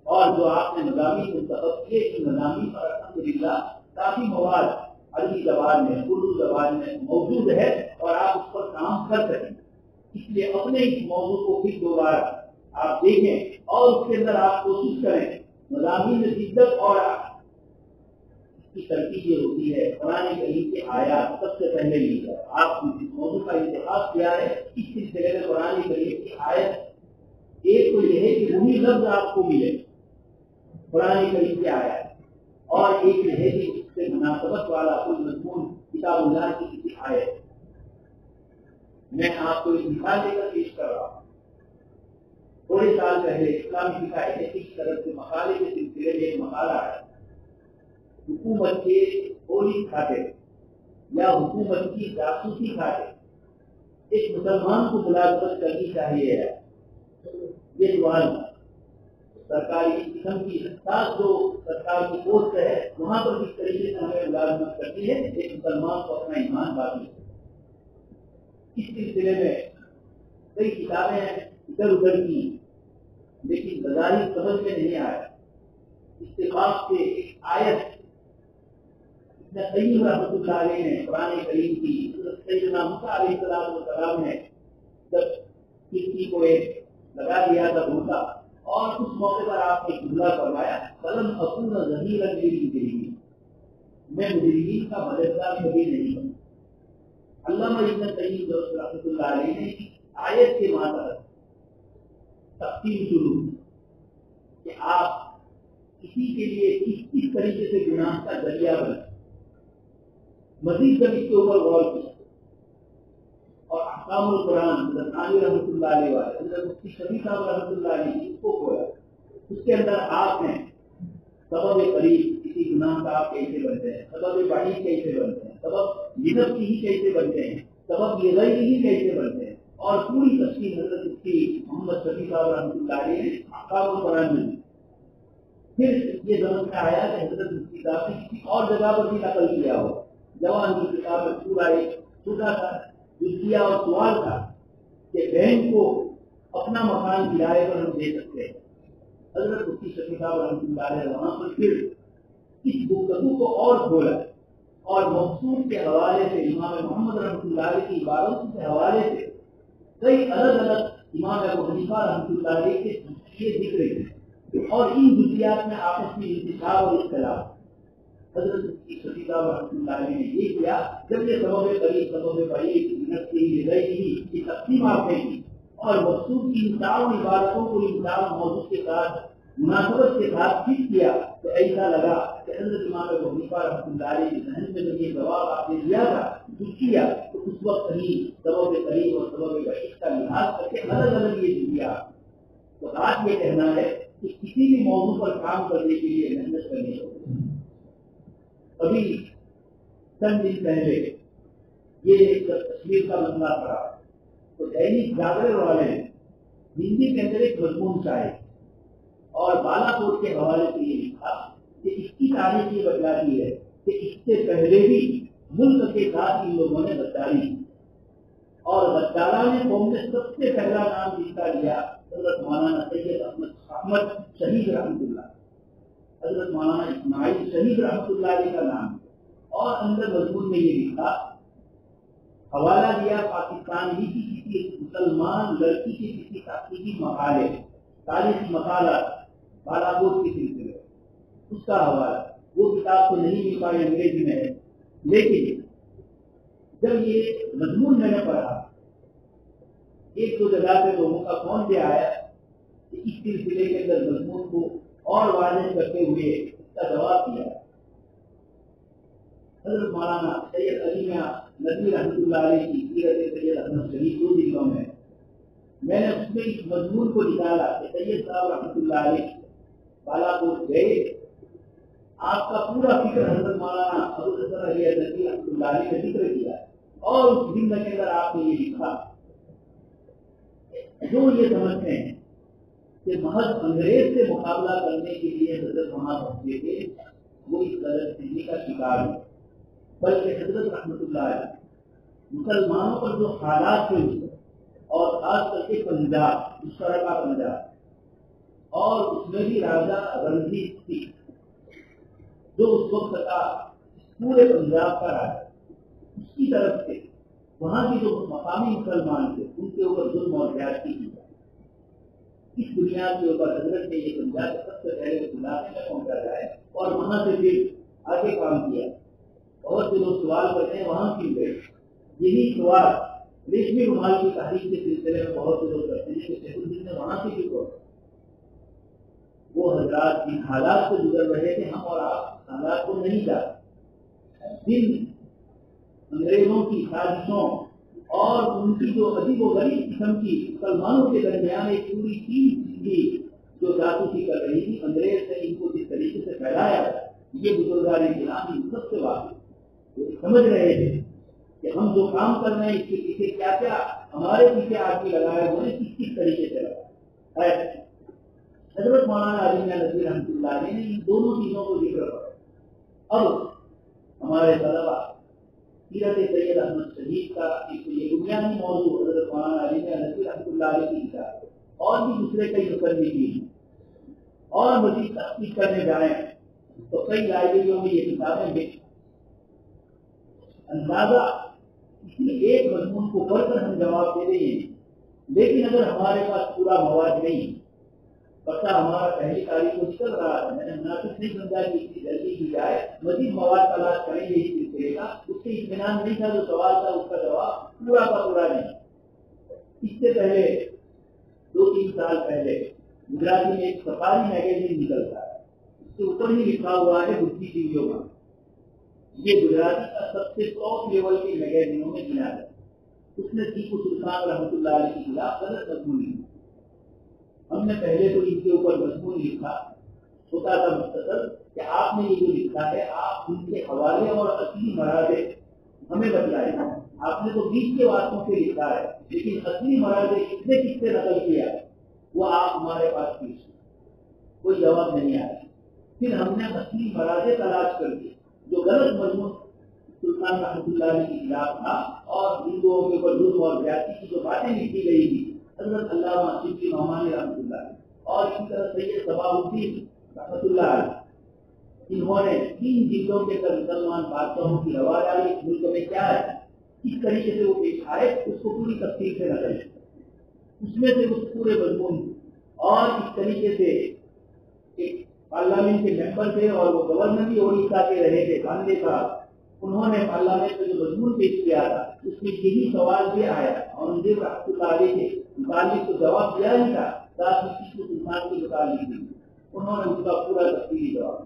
اور جو آپ نے مضامین منتخب کیے ان مضامین پر الحمدللہ کافی مواد عربی زبان میں اردو زبان میں موجود ہے اور آپ اس پر کام کر سکیں. اس لیے اپنے اس موضوع کو پھر دوبارہ آپ دیکھیں اور اس کے اندر آپ کوشش کریں مضامین میں شدت. اور اس کی ترتیب یہ ہوتی ہے قرآن کریم کے آیات سب سے پہلے لی جائے. آپ اس موضوع کا انتخاب کیا ہے اس سلسلے میں قرآن کریم کی آیت ایک تو یہ ہے کہ وہی لفظ آپ کو ملے قرآن کریم کی آیت, اور ایک یہ ہے کہ اس سے مناسبت والا کوئی مضمون کتاب اللہ کی کسی آیت. میں آپ کو ایک مثال دے کر پیش کر رہا ہوں. تھوڑے سال پہلے اسلامی فقہ کی طرف سے مقالے کے سلسلے میں ایک مقالہ ہے, حکومت کے پولیس کھاتے یا حکومت کی جاسوسی کھاتے ایک مسلمان کو ملازمت کرنی چاہیے ہے. یہ سوال سرکاری قسم کی خاص جو سرکار کی پوسٹ ہے وہاں پر کس طریقے سے ہمیں ملازمت کرتی ہے ایک مسلمان کو اپنا ایمان باقی ہے. اس سلسلے میں کئی کتابیں ادھر ادھر کی لیکن بظاہر سمجھ میں نہیں آیا. اتفاق سے ایک آیت قیم رحمۃ اللہ علیہ نے قرآن کریم کی سیدنا موسیٰ علیہ السلام نے جب کسی کو ایک لگا دیا تھا بھوکا اور اس موقع پر آپ نے جملہ فرمایا فلم اکون ظہیرا للمجرمین, میں مجرمین کا مددگار کبھی نہیں بنا. علامہ ابن قیم رحمۃ اللہ علیہ نے آیت کے معنی تقسیم شروع کہ آپ کسی کے لیے کس طریقے سے گناہ کا ذریعہ بنے. مزید جب اس کے اوپر غور کیا اور احکام القرآن علی رحمۃ اللہ علیہ والے مفتی شفیع صاحب رحمۃ اللہ علیہ اس کو کھولا, اس کے اندر آپ نے سبب قریب کسی گناہ کا آپ کیسے بنتے ہیں, سبب بعید کیسے بنتے ہیں, سبب لنف کی ہی کیسے بنتے ہیں, سبب لغیر ہی کیسے بنتے ہیں, اور پوری تفصیل حضرت مفتی محمد شفیع صاحب رحمۃ اللہ علیہ نے احکام القرآن میں. پھر یہ سمجھ میں آیا کہ حضرت مفتی صاحب نے کسی اور جگہ پر بھی نقل کیا ہو. جوان کی کتاب میں پورا ایک چھوٹا سا جزیہ اور سوال تھا کہ بہن کو اپنا مکان کرائے پر ہم دے سکتے ہیں. حضرت مفتی شفیع صاحب رحمۃ اللہ علیہ وہاں پر پھر اس گفتگو کو اور کھولا اور مقصود کے حوالے سے امام محمد رحمۃ اللہ علیہ کی عبارت کے حوالے سے کئی الگ الگ امام ابو حنیفہ رحمۃ اللہ علیہ کے یہ ذکر ہیں اور ان جزیات میں آپس میں انتشار اور اختلاف. حضرت شفیع صاحب رحمۃ اللہ علیہ نے یہ کیا جب یہ سبب قریب سبب بعید منت کی لگائی کی تقسیم آپ نے کی اور مقصود کی ان چاروں عبارتوں کو ان چار موضوع کے ساتھ مناسبت کے ساتھ فٹ کیا تو ایسا لگا کہ حضرت امام ابو حنیفہ رحمۃ اللہ علیہ کے ذہن میں جب یہ جواب آپ نے دیا تھا کیا تو اس وقت کہیں سبب قریب اور سبب بعید کا لحاظ کر کے الگ الگ یہ دیا. تو بات یہ کہنا ہے کہ کسی بھی موضوع پر کام کرنے کے لیے محنت کرنی ہوگی. ابھی چند دن پہلے یہ تصویر کا مسئلہ پڑا تو دینک جاگرن والے ہندی کے اندر ایک مضمون چاہے اور بالا کوٹ کے حوالے سے یہ لکھا کہ اس کی تاریخ یہ بتلاتی ہے کہ اس سے پہلے بھی ملک کے ساتھ ان لوگوں نے غداری کی اور غدارانہ قوم نے سب سے پہلا نام جس کا لیا حضرت مولانا سید احمد شہید رحمۃ اللہ, حضرت مولانا اسماعیل شہید رحمۃ اللہ علیہ کا نام اور اندر مضمون میں یہ لکھا حوالہ دیا پاکستان ہی کی کسی مسلمان لڑکی کے کسی تحقیقی مقالے تاریخی مقالہ بالاکوٹ کے سلسلے اس کا حوالہ. وہ کتاب تو نہیں مل پائی انگریزی میں لیکن جب یہ مضمون میں نے پڑھا، ایک دو جگہ سے لوگوں کا فون بھی آیا کہ اس سلسلے کے اندر مضمون کو اور واضح کرتے ہوئے اس کا جواب دیا۔ حضرت مولانا سید علی میاں ندوی رحمۃ اللہ علیہ کی سیرت سید احمد شریف 2 جلدوں میں نے اس میں اس مضمون کو نکالا کہ سید صاحب رحمۃ اللہ علیہ بالاکوٹ گئے، آپ کا پورا فکر حضرت مولانا ابو الحسن علی ندوی رحمۃ اللہ علیہ نے ذکر کیا اور اس دن کے اندر آپ نے یہ لکھا جو یہ سمجھتے ہیں کہ محض انگریز سے مقابلہ کرنے کے لیے حضرت وہاں پہنچے تھے، وہ اس غلط فہمی کا شکار ہے، بلکہ حضرت رحمۃ اللہ علیہ مسلمانوں پر جو حالات ہوئے اور خاص کر کے پنجاب، مشترکہ پنجاب، اور اس میں بھی راجہ رنجیت تھی جو اس وقت کا پورے پنجاب کا راجا، اس کی طرف سے وہاں کے جو مقامی مسلمان تھے ان کے اوپر ظلم اور زیادتی کی جائے، اس بنیاد کے اوپر حضرت نے یہ سمجھا کہ سب سے پہلے علاقے میں پہنچا جائے اور وہاں سے پھر آگے کام کیا۔ بہت سے لوگ سوال کرتے ہیں وہاں کیوں گئے، یہی سوال ریشمی رومال کی تحریک کے سلسلے میں بہت سے لوگ کرتے ہیں کہ شیخ الدین نے وہاں سے کیوں گئے۔ وہ حضرات ان حالات سے گزر رہے تھے، ہم اور آپ حالات کو نہیں جانتے۔ جن انگریزوں کی سازشوں اور ان کی جو عجیب و غریب قسم کی مسلمانوں کے درمیان ایک پوری ٹیم کی جو جاسوسی کر رہی تھی، انگریز نے ان کو جس طریقے سے پھیلایا، یہ بزرگان اسلام ان سب سے واقف، وہ سمجھ رہے تھے کہ ہم جو کام کر رہے ہیں اس کے پیچھے کیا کیا ہمارے پیچھے آدمی لگائے ہوئے ہیں، کس طریقے سے لگائے۔ حضرت مولانا علی میاں ندوی رحمۃ اللہ علیہ نے ان دونوں چیزوں کو ذکر کرا۔ اب ہمارے طلبا سیرت سید احمد شریف کا یہ بنیادی موضوع حضرت مولانا علی میاں ندوی رحمۃ اللہ علیہ کی کتاب اور بھی دوسرے کئی مصنفین اور مزید تحقیق کرنے جائیں تو کئی لائبریریوں میں یہ کتابیں مل اندازہ کسی ایک مضمون کو پڑھ کر ہم جواب دے رہے ہیں، لیکن اگر ہمارے پاس پورا مواد نہیں، پتہ ہمارا پہلی تاریخ کو چل رہا ہے، میں نے مناسب نہیں سمجھا کہ اتنی جلدی کی جائے، مزید مواد تلاش کریں گے اس سلسلے کا، اس سے اطمینان نہیں تھا، جو سوال تھا اس کا جواب پورا کا پورا نہیں۔ اس سے پہلے 2-3 سال پہلے گجراتی میں ایک سفاری میگزین نکلتا ہے، اس کے اوپر ہی لکھا ہوا ہے بدھی ٹیویوں کا، یہ گجراتی کا سب سے ٹاپ لیول کی میگزینوں میں گنا ہے۔ اس نے ٹیپو سلطان رحمۃ اللہ علیہ کے خلاف غلط مضمون لکھا۔ ہم نے پہلے تو ان کے اوپر مضمون لکھا، چھوٹا سا مختصر کہ آپ نے یہ جو لکھا ہے آپ ان کے حوالے اور اصلی مراحل ہمیں بتلائیں۔ آپ نے تو 20 کے واقعوں سے لکھا ہے، لیکن اصلی مراحل کتنے کس سے نقل کیا وہ آپ ہمارے پاس پیش، کوئی جواب نہیں آیا۔ پھر ہم نے اصلی مراحل تلاش کر دی جو غلط مضمون سلطان رحمۃ اللہ علیہ کے خلاف تھا اور ہندوؤں کے اوپر ظلم اور زیادتی کی جو باتیں لکھی گئی تھی، حضرت علامہ صدیقی نعمانی رحمۃ اللہ علیہ اور اسی طرح سید صباح الدین رحمۃ اللہ علیہ، انہوں نے 3 جلدوں کے اندر مسلمان بادشاہوں کی روا ڈالی، ملک میں کیا ہے اس طریقے سے وہ پیش آئے، اس کو پوری تفصیل سے نقل اس میں سے اس پورے مضمون اور اس طریقے سے ایک پارلیمنٹ کے ممبر تھے اور وہ گورنر بھی اڑیسہ کے رہے تھے گاندھی صاحب، انہوں نے پارلیمنٹ میں جو مضمون پیش کیا تھا اس میں یہی سوال بھی آیا اور ان رحمۃ اللہ علیہ کے متعلق تو جواب دیا ہی تھا، ساتھ ہی سلطان کے متعلق بھی انہوں نے اس کا پورا تفصیلی جواب۔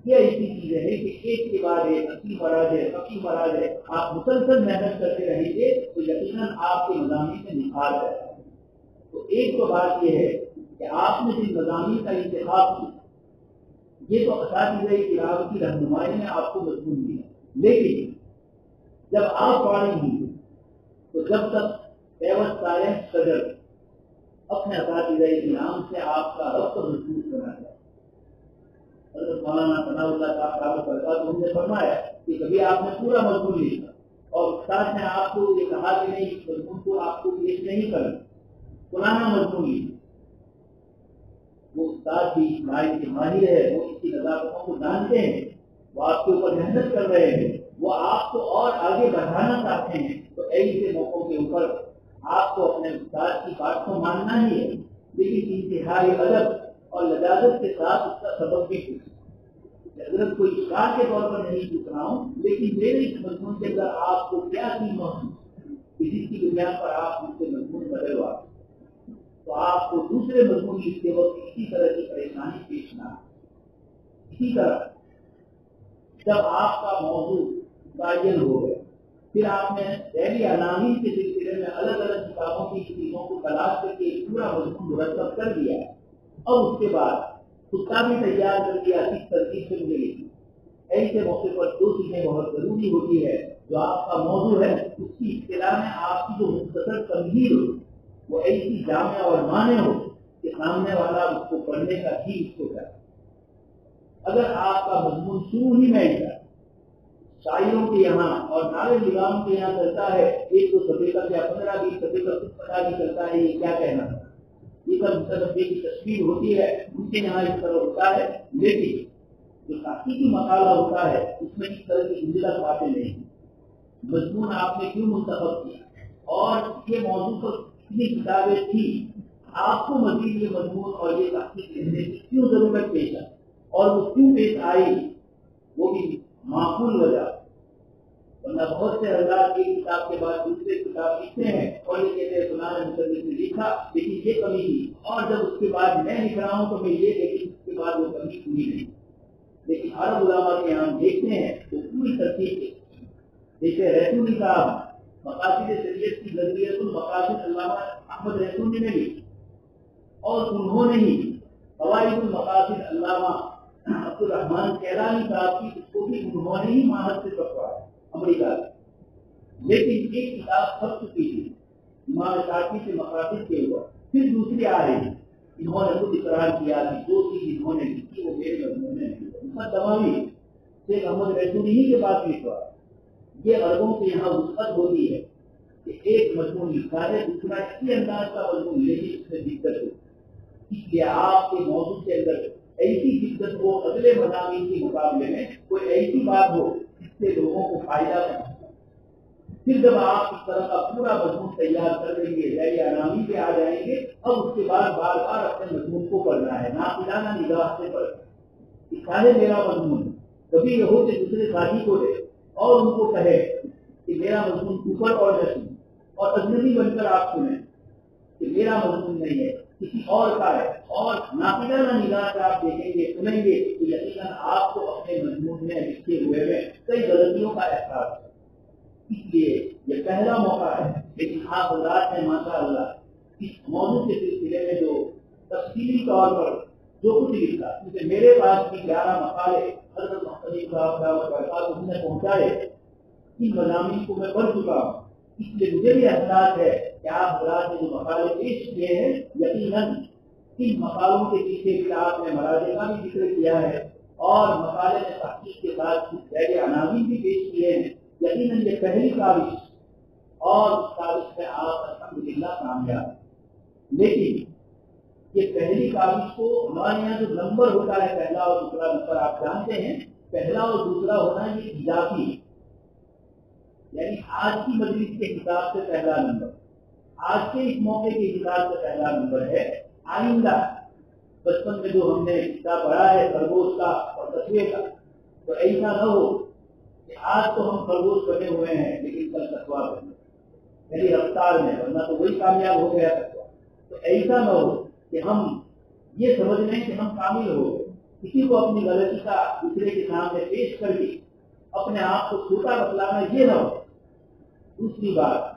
یہ ایسی چیز ہے کہ ایک کے بعد ایک اصلی مراحل فقی مراحل آپ مسلسل محنت کرتے رہیں گے تو یقیناً آپ کے مضامین میں نکھار جائے گا۔ تو ایک تو بات یہ ہے کہ آپ نے جن مضامین کا انتخاب کیا یہ تو اساتذہ کرام کی رہنمائی میں آپ کو مضمون دیا، لیکن جب آپ فارغ ہوئے تو جب تک پیوست سائنس صدر اپنے اساتذہ کرام سے آپ کا ربط مضبوط کرنا چاہیے۔ حضرت مولانا ثناء اللہ صاحب کا برکات نے فرمایا کہ کبھی آپ نے پورا مضمون لکھا اور استاد نے آپ کو یہ کہا کہ نہیں اس مضمون کو آپ کو پیش نہیں کرنا، پرانا مضمون لکھا۔ وہ استاد بھی اسماعیل کے ماہر ہے، وہ اس کی نزاکتوں کو جانتے ہیں، وہ آپ کے اوپر محنت کر رہے ہیں، وہ آپ کو اور آگے بڑھانا چاہتے ہیں، تو ایسے موقعوں کے اوپر آپ کو اپنے استاد کی بات کو ماننا ہی ہے، لیکن انتہائی ادب اور لجاجت کے ساتھ اس کا سبب بھی حضرت کوئی اشکال کے طور پر نہیں پوچھ رہا ہوں، لیکن میرے اس مضمون کے اندر آپ کو کیا چیز محسوس کسی کی بنیاد پر آپ مجھ سے مضمون بدلوا تو آپ کو دوسرے مضمون لکھتے وقت کسی طرح کی پریشانی پیش نہ آئے۔ اسی طرح جب آپ کا موضوع متعین ہو گیا، پھر آپ نے دہلی عناوین کے سلسلے میں الگ الگ کتابوں کی چیزوں کو تلاش کر کے ایک پورا مضمون مرتب کر دیا اور اس کے بعد خطہ بھی تیار کر دیا کس ترتیب سے مجھے لکھنا۔ ایسے موقع پر دو چیزیں بہت ضروری ہوتی ہے، جو آپ کا موضوع ہے اس کی اطلاع میں آپ کی جو مختصر تمہید ہو وہ ایسی جامع اور معنی ہو کہ سامنے والا اس کو پڑھنے کا ہی اس کو کرے۔ اگر آپ کا مضمون شروع ہی میں شاعروں کے یہاں اور ناول نگاروں کے یہاں چلتا ہے، ایک دو صفحے کا یا 15-20 صفحے کا کچھ پتا نہیں چلتا ہے یہ کیا کہنا تھا، یہ سب مصنفے کی تصویر ہوتی ہے، ان کے یہاں اس طرح ہوتا ہے، لیکن جو تحقیقی مقالہ ہوتا ہے اس میں اس طرح کی گنجلک باتیں نہیں۔ مضمون آپ نے کیوں منتخب کیا اور یہ موضوع پر کتنی کتابیں تھی، آپ کو مزید یہ مضمون اور یہ تحقیق لینے کی کیوں ضرورت پیش آئی اور وہ کیوں پیش آئی، وہ بھی معقول وجہ۔ ورنہ بہت سے حضرات ایک کتاب کے بعد دوسرے کتاب لکھتے ہیں اور یہ کہتے ہیں فلاں مصنف نے لکھا لیکن یہ کمی تھی، اور جب اس کے بعد میں لکھ رہا ہوں تو میں یہ لیکن اس کے بعد وہ کمی پوری نہیں۔ لیکن عرب علماء کے ہم دیکھتے ہیں وہ پوری ترتیب سے، جیسے ریسونی صاحب مقاصد شریعت کی نظریت المقاصد علامہ احمد ریسونی نے لکھی، اور انہوں نے ہی قواعد المقاصد علامہ عبد الرحمان کیرانی صاحب کی، اس کو بھی انہوں نے ہی ماہر سے پکڑا امریکہ میں، لیکن ایک کتاب پھٹ چکی تھی امام شافعی سے مقاصد کے اوپر، پھر دوسری آ رہی، انہوں نے خود اقرار کیا کہ جو چیز انہوں نے لکھی وہ میرے مضمون میں نہیں، تمامی شیخ احمد ریسونی ہی کے پاس لکھوا۔ یہ عربوں کے یہاں وسعت ہوتی ہے کہ ایک مضمون لکھا ہے دوسرا اسی انداز کا مضمون لیکن اس میں دقت ہو، اس لیے آپ کے موضوع کے اندر ایسی دقت ہو، اگلے مضامین کے مقابلے میں کوئی ایسی بات ہو جس سے لوگوں کو فائدہ پہنچے۔ پھر جب آپ اس طرح کا پورا مضمون تیار کر لیں گے، دہلی عناوین پہ آ جائیں گے، اب اس کے بعد بار بار اپنے مضمون کو پڑھنا ہے، ناقصانہ نگاہ سے پڑھنا ہے، سارے میرا مضمون۔ کبھی یہ ہو کہ دوسرے ساتھی کو دے اور ان کو کہے کہ میرا مضمون اوپر اور نسل اور اجنبی بن کر آپ سنیں کہ میرا مضمون نہیں ہے کسی اور کا ہے، اور ناقصانہ نگاہ سے آپ دیکھیں گے سنیں گے تو یقیناً آپ کو اپنے مضمون میں لکھے ہوئے میں کئی غلطیوں کا احساس ہے۔ اس لیے یہ پہلا موقع ہے، لیکن آپ حضرات نے ماشاء اللہ اس موضوع کے سلسلے میں جو تفصیلی طور پر جو کچھ لکھا، کیونکہ میرے پاس بھی 11 مقالے حضرت محمد صاحب نے پہنچائے، ان مضامین کو میں پڑھ چکا ہوں، اس لیے مجھے بھی احساس ہے کہ آپ حضرات نے جو مقالے پیش کیے ہیں یقیناً ان مقالوں کے پیچھے بھی آپ نے مراجع کا بھی ذکر کیا ہے اور مقالے میں تحقیق کے ساتھ ذیل عناوین بھی پیش کیے ہیں، یقیناً یہ پہلی کاوش اور اس کاوش میں آپ الحمدللہ کامیاب۔ لیکن یہ پہلی کاوش کو ہمارے یہاں جو نمبر ہوتا ہے پہلا اور دوسرا نمبر آپ جانتے ہیں، پہلا اور دوسرا ہونا یہ اضافی ہے، یعنی آج کی مجلس کے حساب سے پہلا نمبر، آج کے اس موقع کے حساب سے پہلا نمبر ہے۔ آئندہ بچپن میں جو ہم نے کتاب پڑھا ہے خرگوش کا اور کچھوے کا، تو ایسا نہ ہو کہ آج تو ہم خرگوش بنے ہوئے ہیں لیکن کل کچھوا بنے میری رفتار میں، ورنہ تو وہی کامیاب ہو گیا کچھوا۔ تو ایسا نہ ہو کہ ہم یہ سمجھ لیں کہ ہم کامل ہو گئے، کسی کو اپنی غلطی کا دوسرے کے سامنے پیش کر کے اپنے آپ کو چھوٹا بتلانا یہ نہ ہو۔ دوسری بات،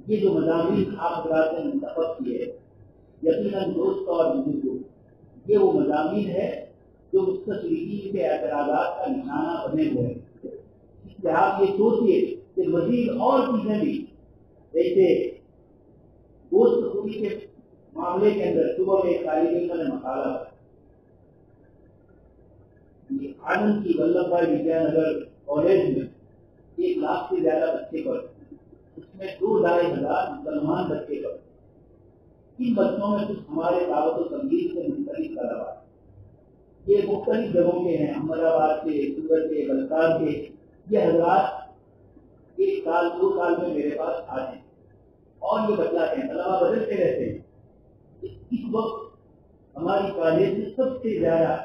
یہ جو مضامین آپ حضرات نے منتخب کیے یقیناً دوست اور بزرگوں، یہ وہ مضامین ہے جو مستشرقین کے اعتراضات کا نشانہ بنے ہوئے ہیں، اس لیے آپ یہ سوچیے کہ مزید اور چیزیں بھی، جیسے گوشت خوری کے معاملے کے اندر صبح میں ایک طالب علم نے مقالہ آنند کی ولبھ بھائی ودیا نگر کالج میں 1 لاکھ سے زیادہ بچے پڑھتے، اس میں 2,500 مسلمان بچے پڑھتے، ان بچوں میں کچھ ہمارے دعوت و تبلیغ سے منسلک طلباء، یہ مختلف جگہوں کے ہیں، احمد آباد کے، سورت کے، بلکار کے، یہ حضرات 1 سال 2 سال میں میرے پاس آتے ہیں اور یہ بتلاتے ہیں، طلباء بدلتے رہتے ہیں۔ اس وقت ہماری کالج میں سب سے زیادہ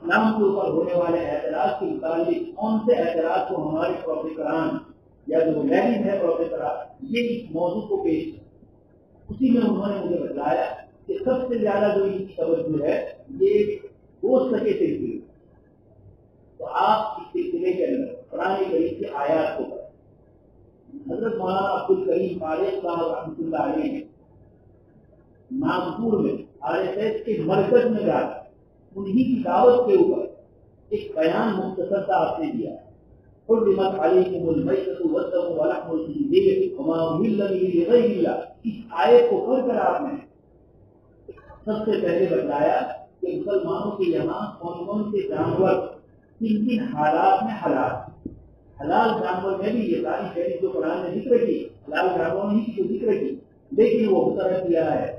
اسلام کے اوپر ہونے والے اعتراض کے متعلق کون سے اعتراض کو ہمارے پروفیسران یا جو میرین ہے پروفیسران یہ اس موضوع کو پیش کیا، اسی میں انہوں نے مجھے بتایا کہ سب سے زیادہ جو ان کی توجہ ہے یہ گوشت کے سلسلے، تو آپ اس سلسلے کے اندر قرآن کریم کی آیات کو پڑھیں۔ حضرت مولانا عبد الکریم فارغ صاحب رحمۃ اللہ علیہ نے ناگپور میں RSS کے مرکز میں جا کر انہی کی دعوت کے اوپر ایک بیان مختصر سا آپ نے دیا، حرمت علیکم المیتۃ والدم ولحم الخنزیر وما اہل به لغیر اللہ۔ اس آیت کو پڑھ کر آپ نے سب سے پہلے بتایا کہ مسلمانوں کے یہاں کون کون سے جانور کن کن حالات میں حلال جانور میں بھی یہ ساری شہری جو قرآن نے ذکر کی حلال جانوروں ہی کی ذکر کی، لیکن وہ مترک کیا ہے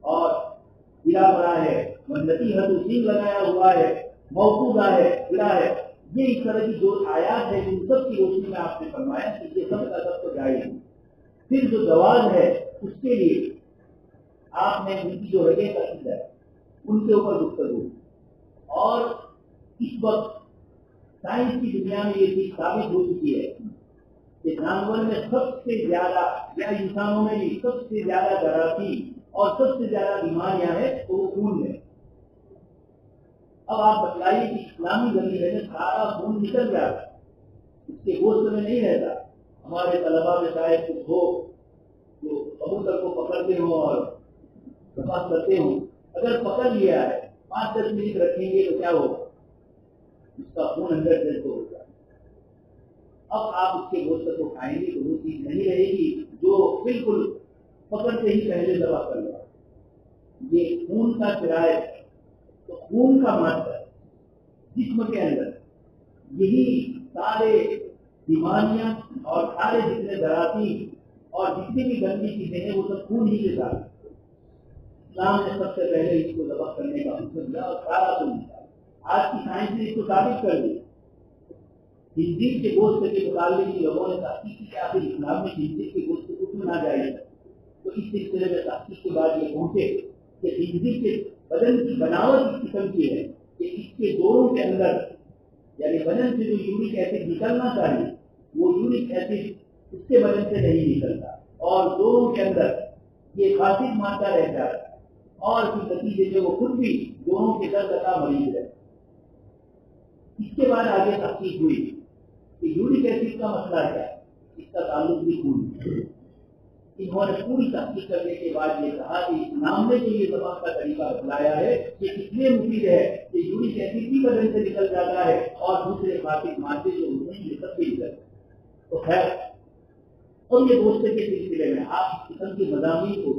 اور گرا پڑا ہے، منتی ہے تو سینگ لگایا ہوا ہے، موقوفہ ہے، گرا ہے، یہ اس طرح کی جو آیات ہے ان سب کی روشنی میں آپ نے فرمایا کہ یہ سب کا سب کو جائز ہے۔ پھر جو جواز ہے اس کے لیے آپ نے ان کی جو رگیں تقسیم ہے ان کے اوپر گفتگو، اور اس وقت سائنس کی دنیا میں یہ چیز ثابت ہو چکی ہے کہ جانور میں سب سے زیادہ یا انسانوں میں بھی سب سے زیادہ جراثیم اور سب سے زیادہ بیماریاں ہیں تو وہ خون میں۔ اب آپ بتلائیے کہ اسلامی زمین میں سارا خون نکل جاتا ہے، اس کے گوشت میں نہیں رہتا۔ ہمارے طلبا میں شاید کچھ ہو جو کبوتر کو پکڑتے ہوں اور تپاس کرتے ہوں، اگر پکڑ لیا ہے 5-10 منٹ رکھیں گے تو کیا ہوگا؟ اس کا خون اندر سے تو ہوگا۔ اب آپ اس کے گوشت کو کھائیں گے تو وہ چیز نہیں رہے گی جو بالکل پکڑتے ہی پہلے دبا کر لیا۔ یہ خون کا کرایہ ہے، تو خون کا مادہ جسم کے اندر یہی سارے بیماریاں اور سارے جتنے جراثیم اور جتنی بھی گندی چیزیں ہیں وہ سب خون ہی کے ساتھ۔ اسلام نے سب سے پہلے اس کو ذبح کرنے کا حکم دیا اور سارا خون نکالا۔ آج کی سائنس نے اس کو ثابت کر دیا۔ خنزیر کے گوشت کے متعلق لوگوں نے تحقیق کی کہ آخر اسلام میں خنزیر کے گوشت کو کیوں نہ جائز ہے، تو اس سلسلے میں تحقیق کے بعد یہ پہنچے کہ خنزیر کے بدن کی بناوٹ اس قسم کی ہے کہ اس کے دوروں کے اندر یعنی بدن سے جو یورک ایسڈ نکلنا چاہیے وہ یورک ایسڈ اس کے بدن سے نہیں نکلتا اور دوروں کے اندر یہ خاصی مادہ رہتا ہے اور اس نتیجے سے وہ خود بھی دونوں کے درد کا مریض ہے۔ اس کے بعد آگے تحقیق ہوئی کہ یورک ایسڈ کا مسئلہ کیا ہے، اس کا تعلق بھی خون ہے۔ انہوں نے پوری تحقیق کرنے کے بعد یہ کہا کہ اسلام نے جو یہ ذبح کا طریقہ بتلایا ہے یہ اس لیے مفید ہے کہ یورک ایسڈ بھی بدن سے نکل جاتا ہے اور دوسرے خاصی مادے جو ہوتے ہیں یہ سب بھی نکل جاتے ہیں۔ تو خیر، اور یہ گوشت کے سلسلے میں آپ اس قسم کے مضامین کو،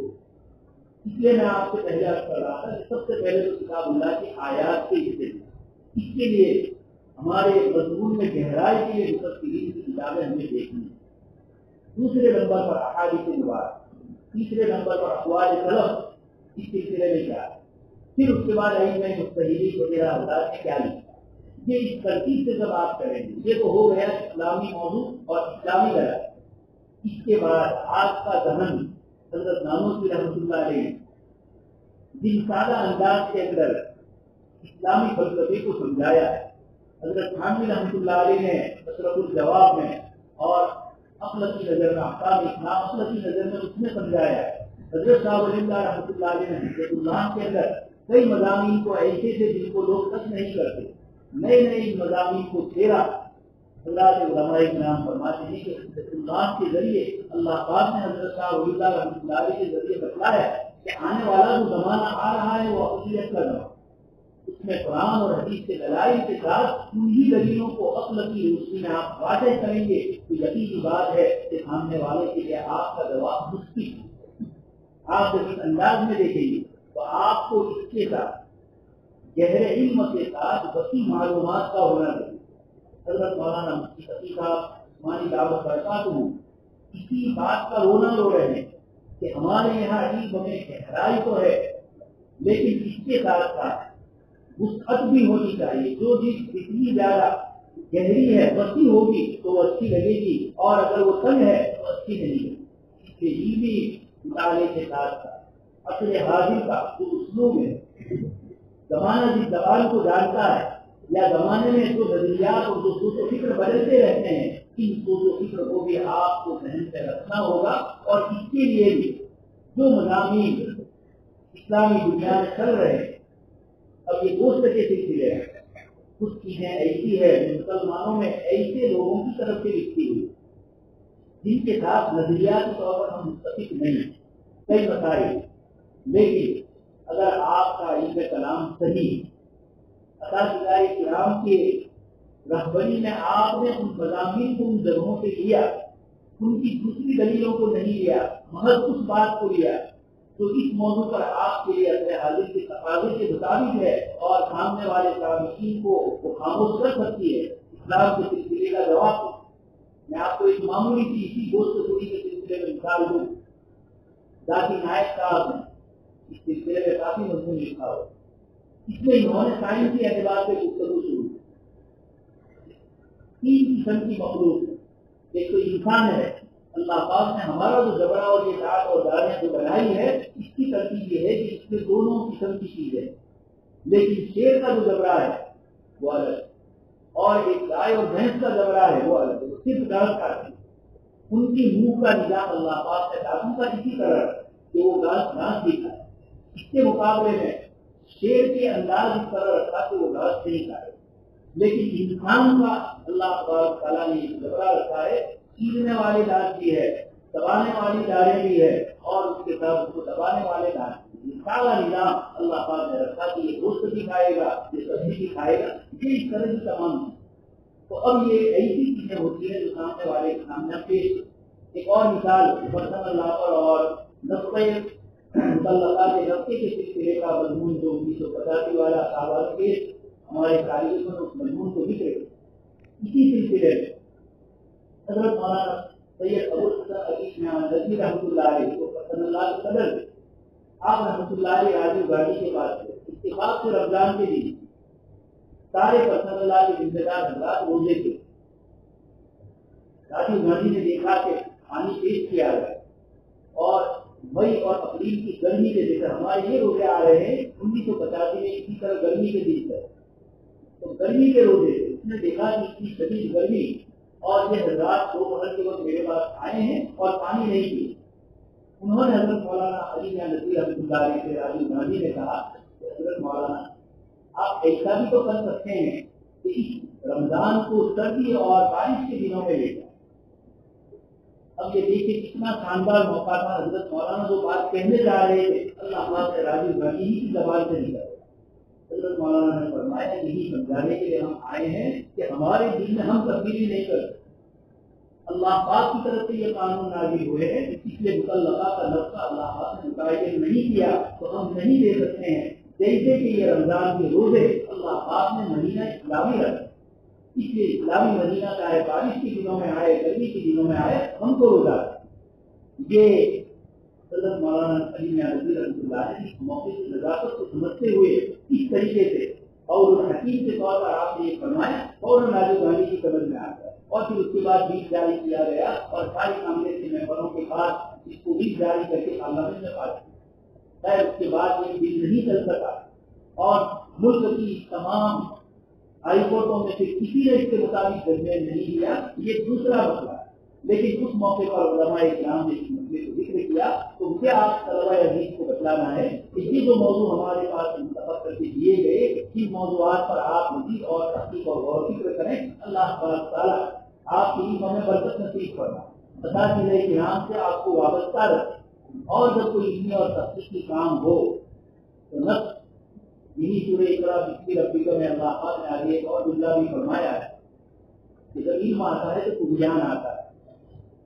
اس لیے میں آپ سے پہلے عرض کر رہا تھا کہ سب سے پہلے تو کتاب اللہ کی آیات کے حصے میں اس کے لیے ہمارے مضمون میں گہرائی کے لیے مفسرین کی کتابیں ہمیں دیکھنی ہیں۔ دوسرے نمبر پر احادیث نبوت، تیسرے نمبر پر اقوال سلف، اس سلسلے میں کیا ہے، پھر اس کے بعد ائمہ مجتہدین وغیرہ حضرات نے کیا لکھا۔ یہ اس ترتیب سے جب آپ کریں گے یہ تو ہو گیا اسلامی موضوع اور اسلامی لڑائی۔ اس کے بعد آج کا ذہن حضرت نانوتوی رحمۃ اللہ علیہ جن سادہ انداز کے اندر اسلامی فلسفے کو سمجھایا ہے، حضرت تھانوی رحمۃ اللہ علیہ نے اشرف الجواب میں اور عقل کی نظر میں احکام اسلام عقل کی نظر میں اس نے سمجھایا ہے۔ حضرت صاحب علیہ اللہ رحمۃ اللہ علیہ نے حضرت اللہ کے اندر کئی مضامین کو ایسے تھے جن کو لوگ ٹچ نہیں کرتے، نئے نئے مضامین کو چھیڑا۔ اللہ کے علماء کرام فرماتے ہیں کہ حضرت اللہ کے ذریعے اللہ پاک نے حضرت صاحب علیہ اللہ رحمۃ اللہ علیہ کے ذریعے بتلایا کہ آنے والا جو زمانہ آ رہا ہے وہ عقلیت کا زمانہ، اس میں قرآن اور حدیث کے دلائل کے ساتھ انہی دلیلوں کو عقل کی روشنی میں آپ واضح کریں گے تو یقینی بات ہے کہ سامنے والے کے لیے آپ کا جواب مشکل ہے۔ آپ جب اس انداز میں دیکھیں گے تو آپ کو اس کے ساتھ گہرے علم کے ساتھ وسیع معلومات کا ہونا چاہیے۔ حضرت مولانا مفتی شفیع صاحب ہماری دعوت برکات ہوں اسی بات کا رونا رو رہے ہیں کہ ہمارے یہاں علم میں گہرائی تو ہے لیکن اس کے ساتھ ساتھ وسعت بھی ہونی چاہیے۔ جو چیز جتنی زیادہ گہری ہے وسیع ہوگی تو وہ اچھی لگے گی اور اگر وہ تنگ ہے تو اچھی نہیں لگے گی۔ اس کے علمی مطالعے کے ساتھ ساتھ اصل حاضر کا جو اسلوب ہے زمانہ جس زبان کو جانتا ہے یا زمانے میں جو نظریات اور جو سوچ و فکر بدلتے رہتے ہیں، ان سوچ و فکر کو بھی آپ کو ذہن پہ رکھنا ہوگا، اور اس کے لیے بھی جو مضامین اسلامی دنیا میں چل رہے ہیں، اب یہ دوست کے سلسلے ہیں، کچھ چیزیں ایسی ہے مسلمانوں میں ایسے لوگوں کی طرف سے لکھی ہوئی جن کے ساتھ نظریاتی طور پر ہم متفق نہیں ہیں، کئی مسائل، لیکن اگر آپ کا علم کلام صحیح اساتذہ کرام کے رہبری میں آپ نے ان مضامین کو ان جگہوں سے لیا، ان کی دوسری دلیلوں کو نہیں لیا، محض اس بات کو لیا تو اس موضوع پر آپ کے لیے اپنے حاضر کے تقاضے کے مطابق ہے اور سامنے والے سامعین کو وہ خاموش کر سکتی ہے، اسلام کے سلسلے کا جواب ہے۔ میں آپ کو ایک معمولی سی اسی دوست چوری کے سلسلے میں مثال دوں، ذاتی نائب صاحب نے اس سلسلے میں کافی مضمون لکھا ہو، اس میں انہوں نے سائنسی اعتبار سے گفتگو شروع کی۔ 3 قسم کی مخلوق، ایک تو انسان ہے، اللہ پاک نے ہمارا جو جبڑا اور یہ دانت اور داڑیاں جو بنائی ہے، اس کی ترتیب یہ ہے کہ اس میں دونوں قسم کی چیزیں، لیکن شیر کا جو جبڑا ہے وہ الگ، اور ایک گائے اور بھینس کا جبڑا ہے وہ الگ، وہ صرف گھاس کھاتے ہیں، ان کی منہ کا نظام اللہ پاک نے دانتوں کا اسی طرح کہ وہ گھاس بھی کھائے۔ اس کے مقابلے میں شیر کے انداز اس طرح رکھا کہ وہ گھاس نہیں کھائے، لیکن انسان کا اللہ تعالیٰ نے جبڑا رکھا ہے، چیرنے والی دانت بھی ہے، دبانے والی داڑیں بھی ہے، اور اس کے ساتھ اس کو دبانے والے دانت بھی، سارا نظام اللہ پاک نے رکھا کہ یہ گوشت بھی کھائے گا، یہ سبزی بھی کھائے گا، یہ اس طرح کی تمام ہے۔ تو اب یہ ایسی چیزیں ہوتی ہیں جو سامنے والے کے سامنے پیش۔ ایک اور مثال برتن اللہ پر اور نسخے متعلقہ کے نسخے کے سلسلے کا مضمون جو 1985 والا صاحب کے ہمارے طالب نے اس مضمون کو ذکر کیا، اسی سلسلے میں حضرت مولانا سید ابو الحسن علی ندوی رحمۃ اللہ علیہ کو پسند اللہ کے قدر آپ رحمۃ اللہ علیہ راجیو گاندھی کے پاس اتفاق سے رمضان کے دن سارے پسند اللہ کے ذمہ دار حضرات روزے تھے۔ راجیو گاندھی نے دیکھا کہ پانی پیش کیا گیا اور مئی اور اپریل کی گرمی کے جیسے ہمارے یہ روزے آ رہے ہیں 1985 میں اسی طرح گرمی کے دن تھے، تو گرمی کے روزے اس نے دیکھا کہ اتنی شدید گرمی اور یہ حضرات دوپہر کے وقت میرے پاس آئے ہیں اور پانی نہیں پیے۔ انہوں نے حضرت مولانا علی ندوی رحمۃ اللہ علیہ سے راجیو گاندھی نے کہا کہ حضرت مولانا آپ ایسا بھی تو کر سکتے ہیں کہ اس رمضان کو سردی اور بارش کے دنوں میں لے جائیں۔ اب یہ دیکھیں کتنا شاندار موقع تھا، حضرت مولانا جو بات کہنے جا رہے تھے اللہ پاک سے راجیو گاندھی کی زبان سے نکل گیا۔ حضرت مولانا نے فرمایا یہی سمجھانے کے لیے ہم آئے ہیں کہ ہمارے دین میں ہم تبدیلی نہیں کرتے، اللہ پاک کی طرف سے یہ قانون نازل ہوئے ہیں، اس لیے متعلقہ کا لفظ اللہ پاک نے متعین نہیں کیا تو ہم نہیں دے سکتے ہیں، جیسے کہ یہ رمضان کے روزے اللہ پاک نے مہینہ اسلامی رکھا، اس لیے اسلامی مہینہ چاہے بارش کے دنوں میں آئے گرمی کے دنوں میں آئے ہم کو روزہ رکھیں۔ یہ حضرت مولانا علی ندوی رحمۃ اللہ علیہ اس موقع کی نزاکت کو سمجھتے ہوئے اس طریقے سے اور حکیم کے طور پر آپ نے یہ فرمایا اور راجیو گاندھی کی سمجھ میں آ گیا، اور پھر اس کے بعد بیج جاری کیا گیا اور ساری کانگریس کے ممبروں کے بعد اس کو بیج جاری کر کے پارلیمنٹ میں پاس کیا۔ خیر اس کے بعد یہ بل نہیں چل سکا اور ملک کی تمام ہائی کورٹوں میں سے کسی نے اس کے مطابق ججمنٹ نہیں دیا، یہ دوسرا مسئلہ ہے، لیکن اس موقع پر علماء کرام نے اس مسئلے کو ذکر کیا تو مجھے آپ طلبہ حدیث کو بتلانا ہے کہ یہ جو موضوع ہمارے پاس منتخب کر کے دیے گئے ان موضوعات پر آپ مزید اور تحقیق اور غور و فکر کریں، اللہ تعالیٰ آپ کی علم میں برکت نصیب کرنا، اساتذہ کرام سے آپ کو وابستہ رکھے، اور جب کوئی علمی اور تحقیقی کام ہو تو نفس یہی سورہ اقرا بسم ربک میں اللہ پاک نے آگے ایک اور جملہ بھی فرمایا ہے کہ جب علم آتا ہے تو طغیان آتا ہے،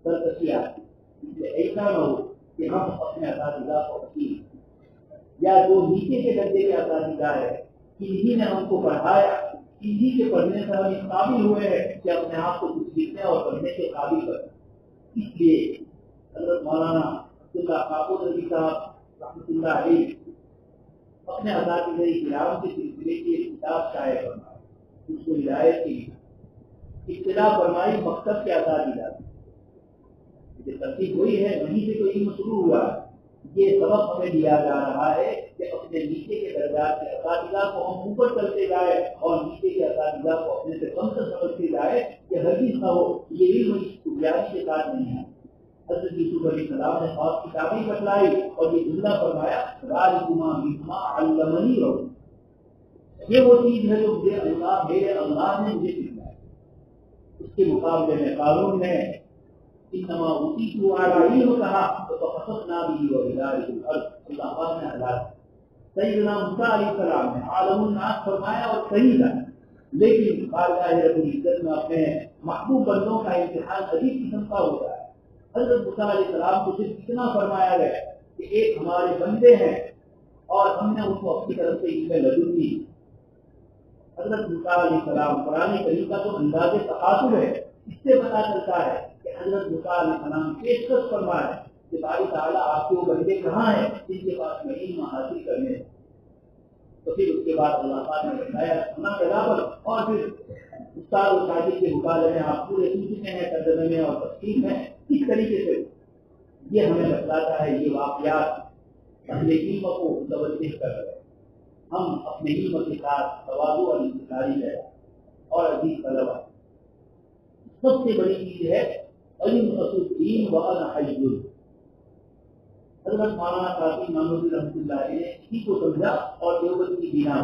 سرکشی آتی ہے، اس لیے ایسا نہ ہو کہ ہم اپنے اساتذہ کو حقیر یا جو نیچے کے درجے کے اساتذہ ہے انہی نے ہم کو پڑھایا، انہی کے پڑھنے سے ہم اس قابل ہوئے ہیں کہ اپنے آپ کو کچھ سیکھنے اور پڑھنے کے قابل کریں۔ اس لیے حضرت مولانا عبداللہ کاکڑ رضی صاحب رحمۃ اللہ علیہ اپنے اساتذہ کرام کے سلسلے کی ایک کتاب شائع فرمائی، اس کو ہدایت کی ابتدا فرمائی مکتب کے اساتذہ سے ترتیب ہوئی ہے، وہیں سے تو علم شروع ہوا ہے، یہ سبق ہمیں دیا جا رہا ہے کہ اپنے نیچے کے درجات کے اساتذہ کو ہم اوپر کرتے جائے اور نیچے کے اساتذہ کو اپنے سے کم تر سمجھتے جائے کہ ہرگز نہ ہو. یہ علم بنیادی کے ساتھ نہیں ہے. حضرت یوسف علیہ السلام نے خواب کی تعبیر بتلائی اور یہ جملہ فرمایا ذالکما مما علمنی ربی. یہ وہ چیز ہے جو میرے اللہ نے مجھے سکھایا. اس کے مقابلے میں قارون نے انما اوتیتہ علی علم کہا تو فخسفنا بہ وبدارہ الارض. اللہ پاک نے ہلاک سیدنا موسیٰ علیہ السلام نے عالم الناس فرمایا اور صحیح تھا، لیکن بارگاہ رب العزت میں اپنے محبوب بندوں کا امتحان عجیب قسم کا ہوتا ہے. حضرت موسیٰ علیہ السلام کو صرف اتنا فرمایا گیا کہ ایک ہمارے بندے ہیں اور ہم نے ان کو اپنی طرف سے علم لدن دی. حضرت موسیٰ علیہ السلام قرآن کریم کا جو انداز تخاطب ہے اس سے پتہ چلتا ہے کہ حضرت موسیٰ علیہ السلام پیشکش فرمایا کہ باری تعالیٰ آپ کے وہ بندے کہاں ہیں جن کے پاس میں علم حاصل کرنے. تو پھر اس کے بعد اللہ پاک نے بتایا سنا برابر اور پھر استاد و شاگرد کے مقابلے میں آپ پورے سن چکے ہیں ترجمے میں اور تفصیل میں. کس طریقے سے یہ ہمیں بتلاتا ہے یہ واقعات اہل علم کو متوجہ کر رہے ہیں. ہم اپنے علم کے ساتھ تواضع اور انکساری ہے اور عزیز طلبہ سب سے بڑی چیز ہے علم اصول دین وانا حی. حضرت مولانا قاسم نانوتوی رحمۃ اللہ علیہ نے اسی کو سمجھا اور دیوبند کی بنا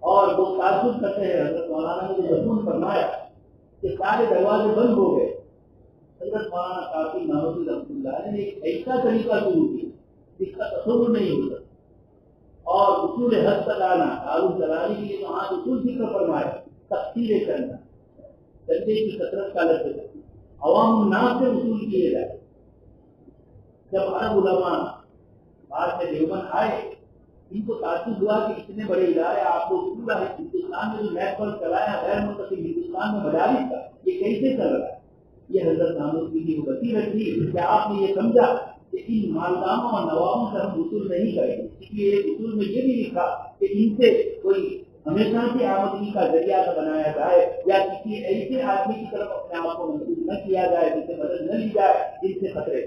اور وہ تعجب کرتے ہیں. حضرت مولانا نے جو مضمون فرمایا کہ سارے دروازے بند ہو گئے. حضرت مولانا قاسم نانوتوی رحمۃ اللہ علیہ نے ایک ایسا طریقہ شروع کیا جس کا تصور نہیں ہوتا اور اصول حد تک آنا تعارف چلانے کے لیے وہاں اصول ذکر فرمایا. تفسیر کرنا چندے کی کثرت کا لفظ عوام الناس سے اصول کیے جائے. جب عرب علماء بعد میں دیوبند آئے ان کو تعجب ہوا کہ اتنے بڑے ادارے آپ کو پورا ہندوستان میں جو نیٹ ورک چلایا غیر منتخب ہندوستان میں مدارس کا یہ کیسے چل رہا ہے. یہ حضرت نانوتوی کی بصیرت تھی کہ آپ نے یہ سمجھا کہ ان مالدانوں اور نوابوں سے ہم وصول نہیں کریں گے. اس لیے اصول میں یہ بھی لکھا کہ ان سے کوئی ہمیشہ کی آمدنی کا ذریعہ نہ بنایا جائے یا کسی ایسے آدمی کی طرف اپنے آپ کو منسوخ نہ کیا جائے جن سے مدد نہ لی جائے جن سے خطرے.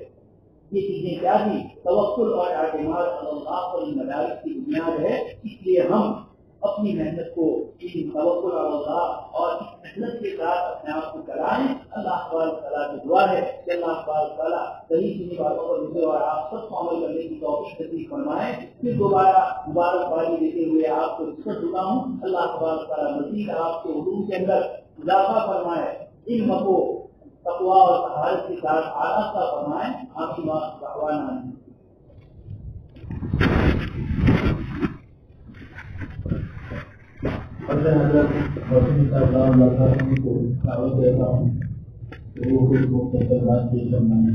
یہ چیزیں کیا تھی؟ توکل اور اعتماد اللہ پر مدارس کی بنیاد ہے. اس لیے ہم اپنی محنت کو ان توکل اللہ اور اس محنت کے ساتھ اپنے آپ کو چلائیں. اللہ تعالیٰ کی دعا ہے کہ اللہ تعالیٰ صحیح چیزیں باتوں پر مجھے اور آپ سب کو عمل کرنے کی توفیق نصیب فرمائے. پھر دوبارہ مبارکبادی دیتے ہوئے آپ کو رخصت ہوتا ہوں. اللہ تعالیٰ مزید آپ کے علوم کے اندر اضافہ فرمائے، علم کو تقویٰ اور طہارت کے ساتھ آراستہ فرمائیں. آپ کی بات دعوانا حضرت رسول صلی اللہ علیہ وسلم کو دعوت دیتا ہوں کہ وہ خود کو بات پیش کرنا ہے.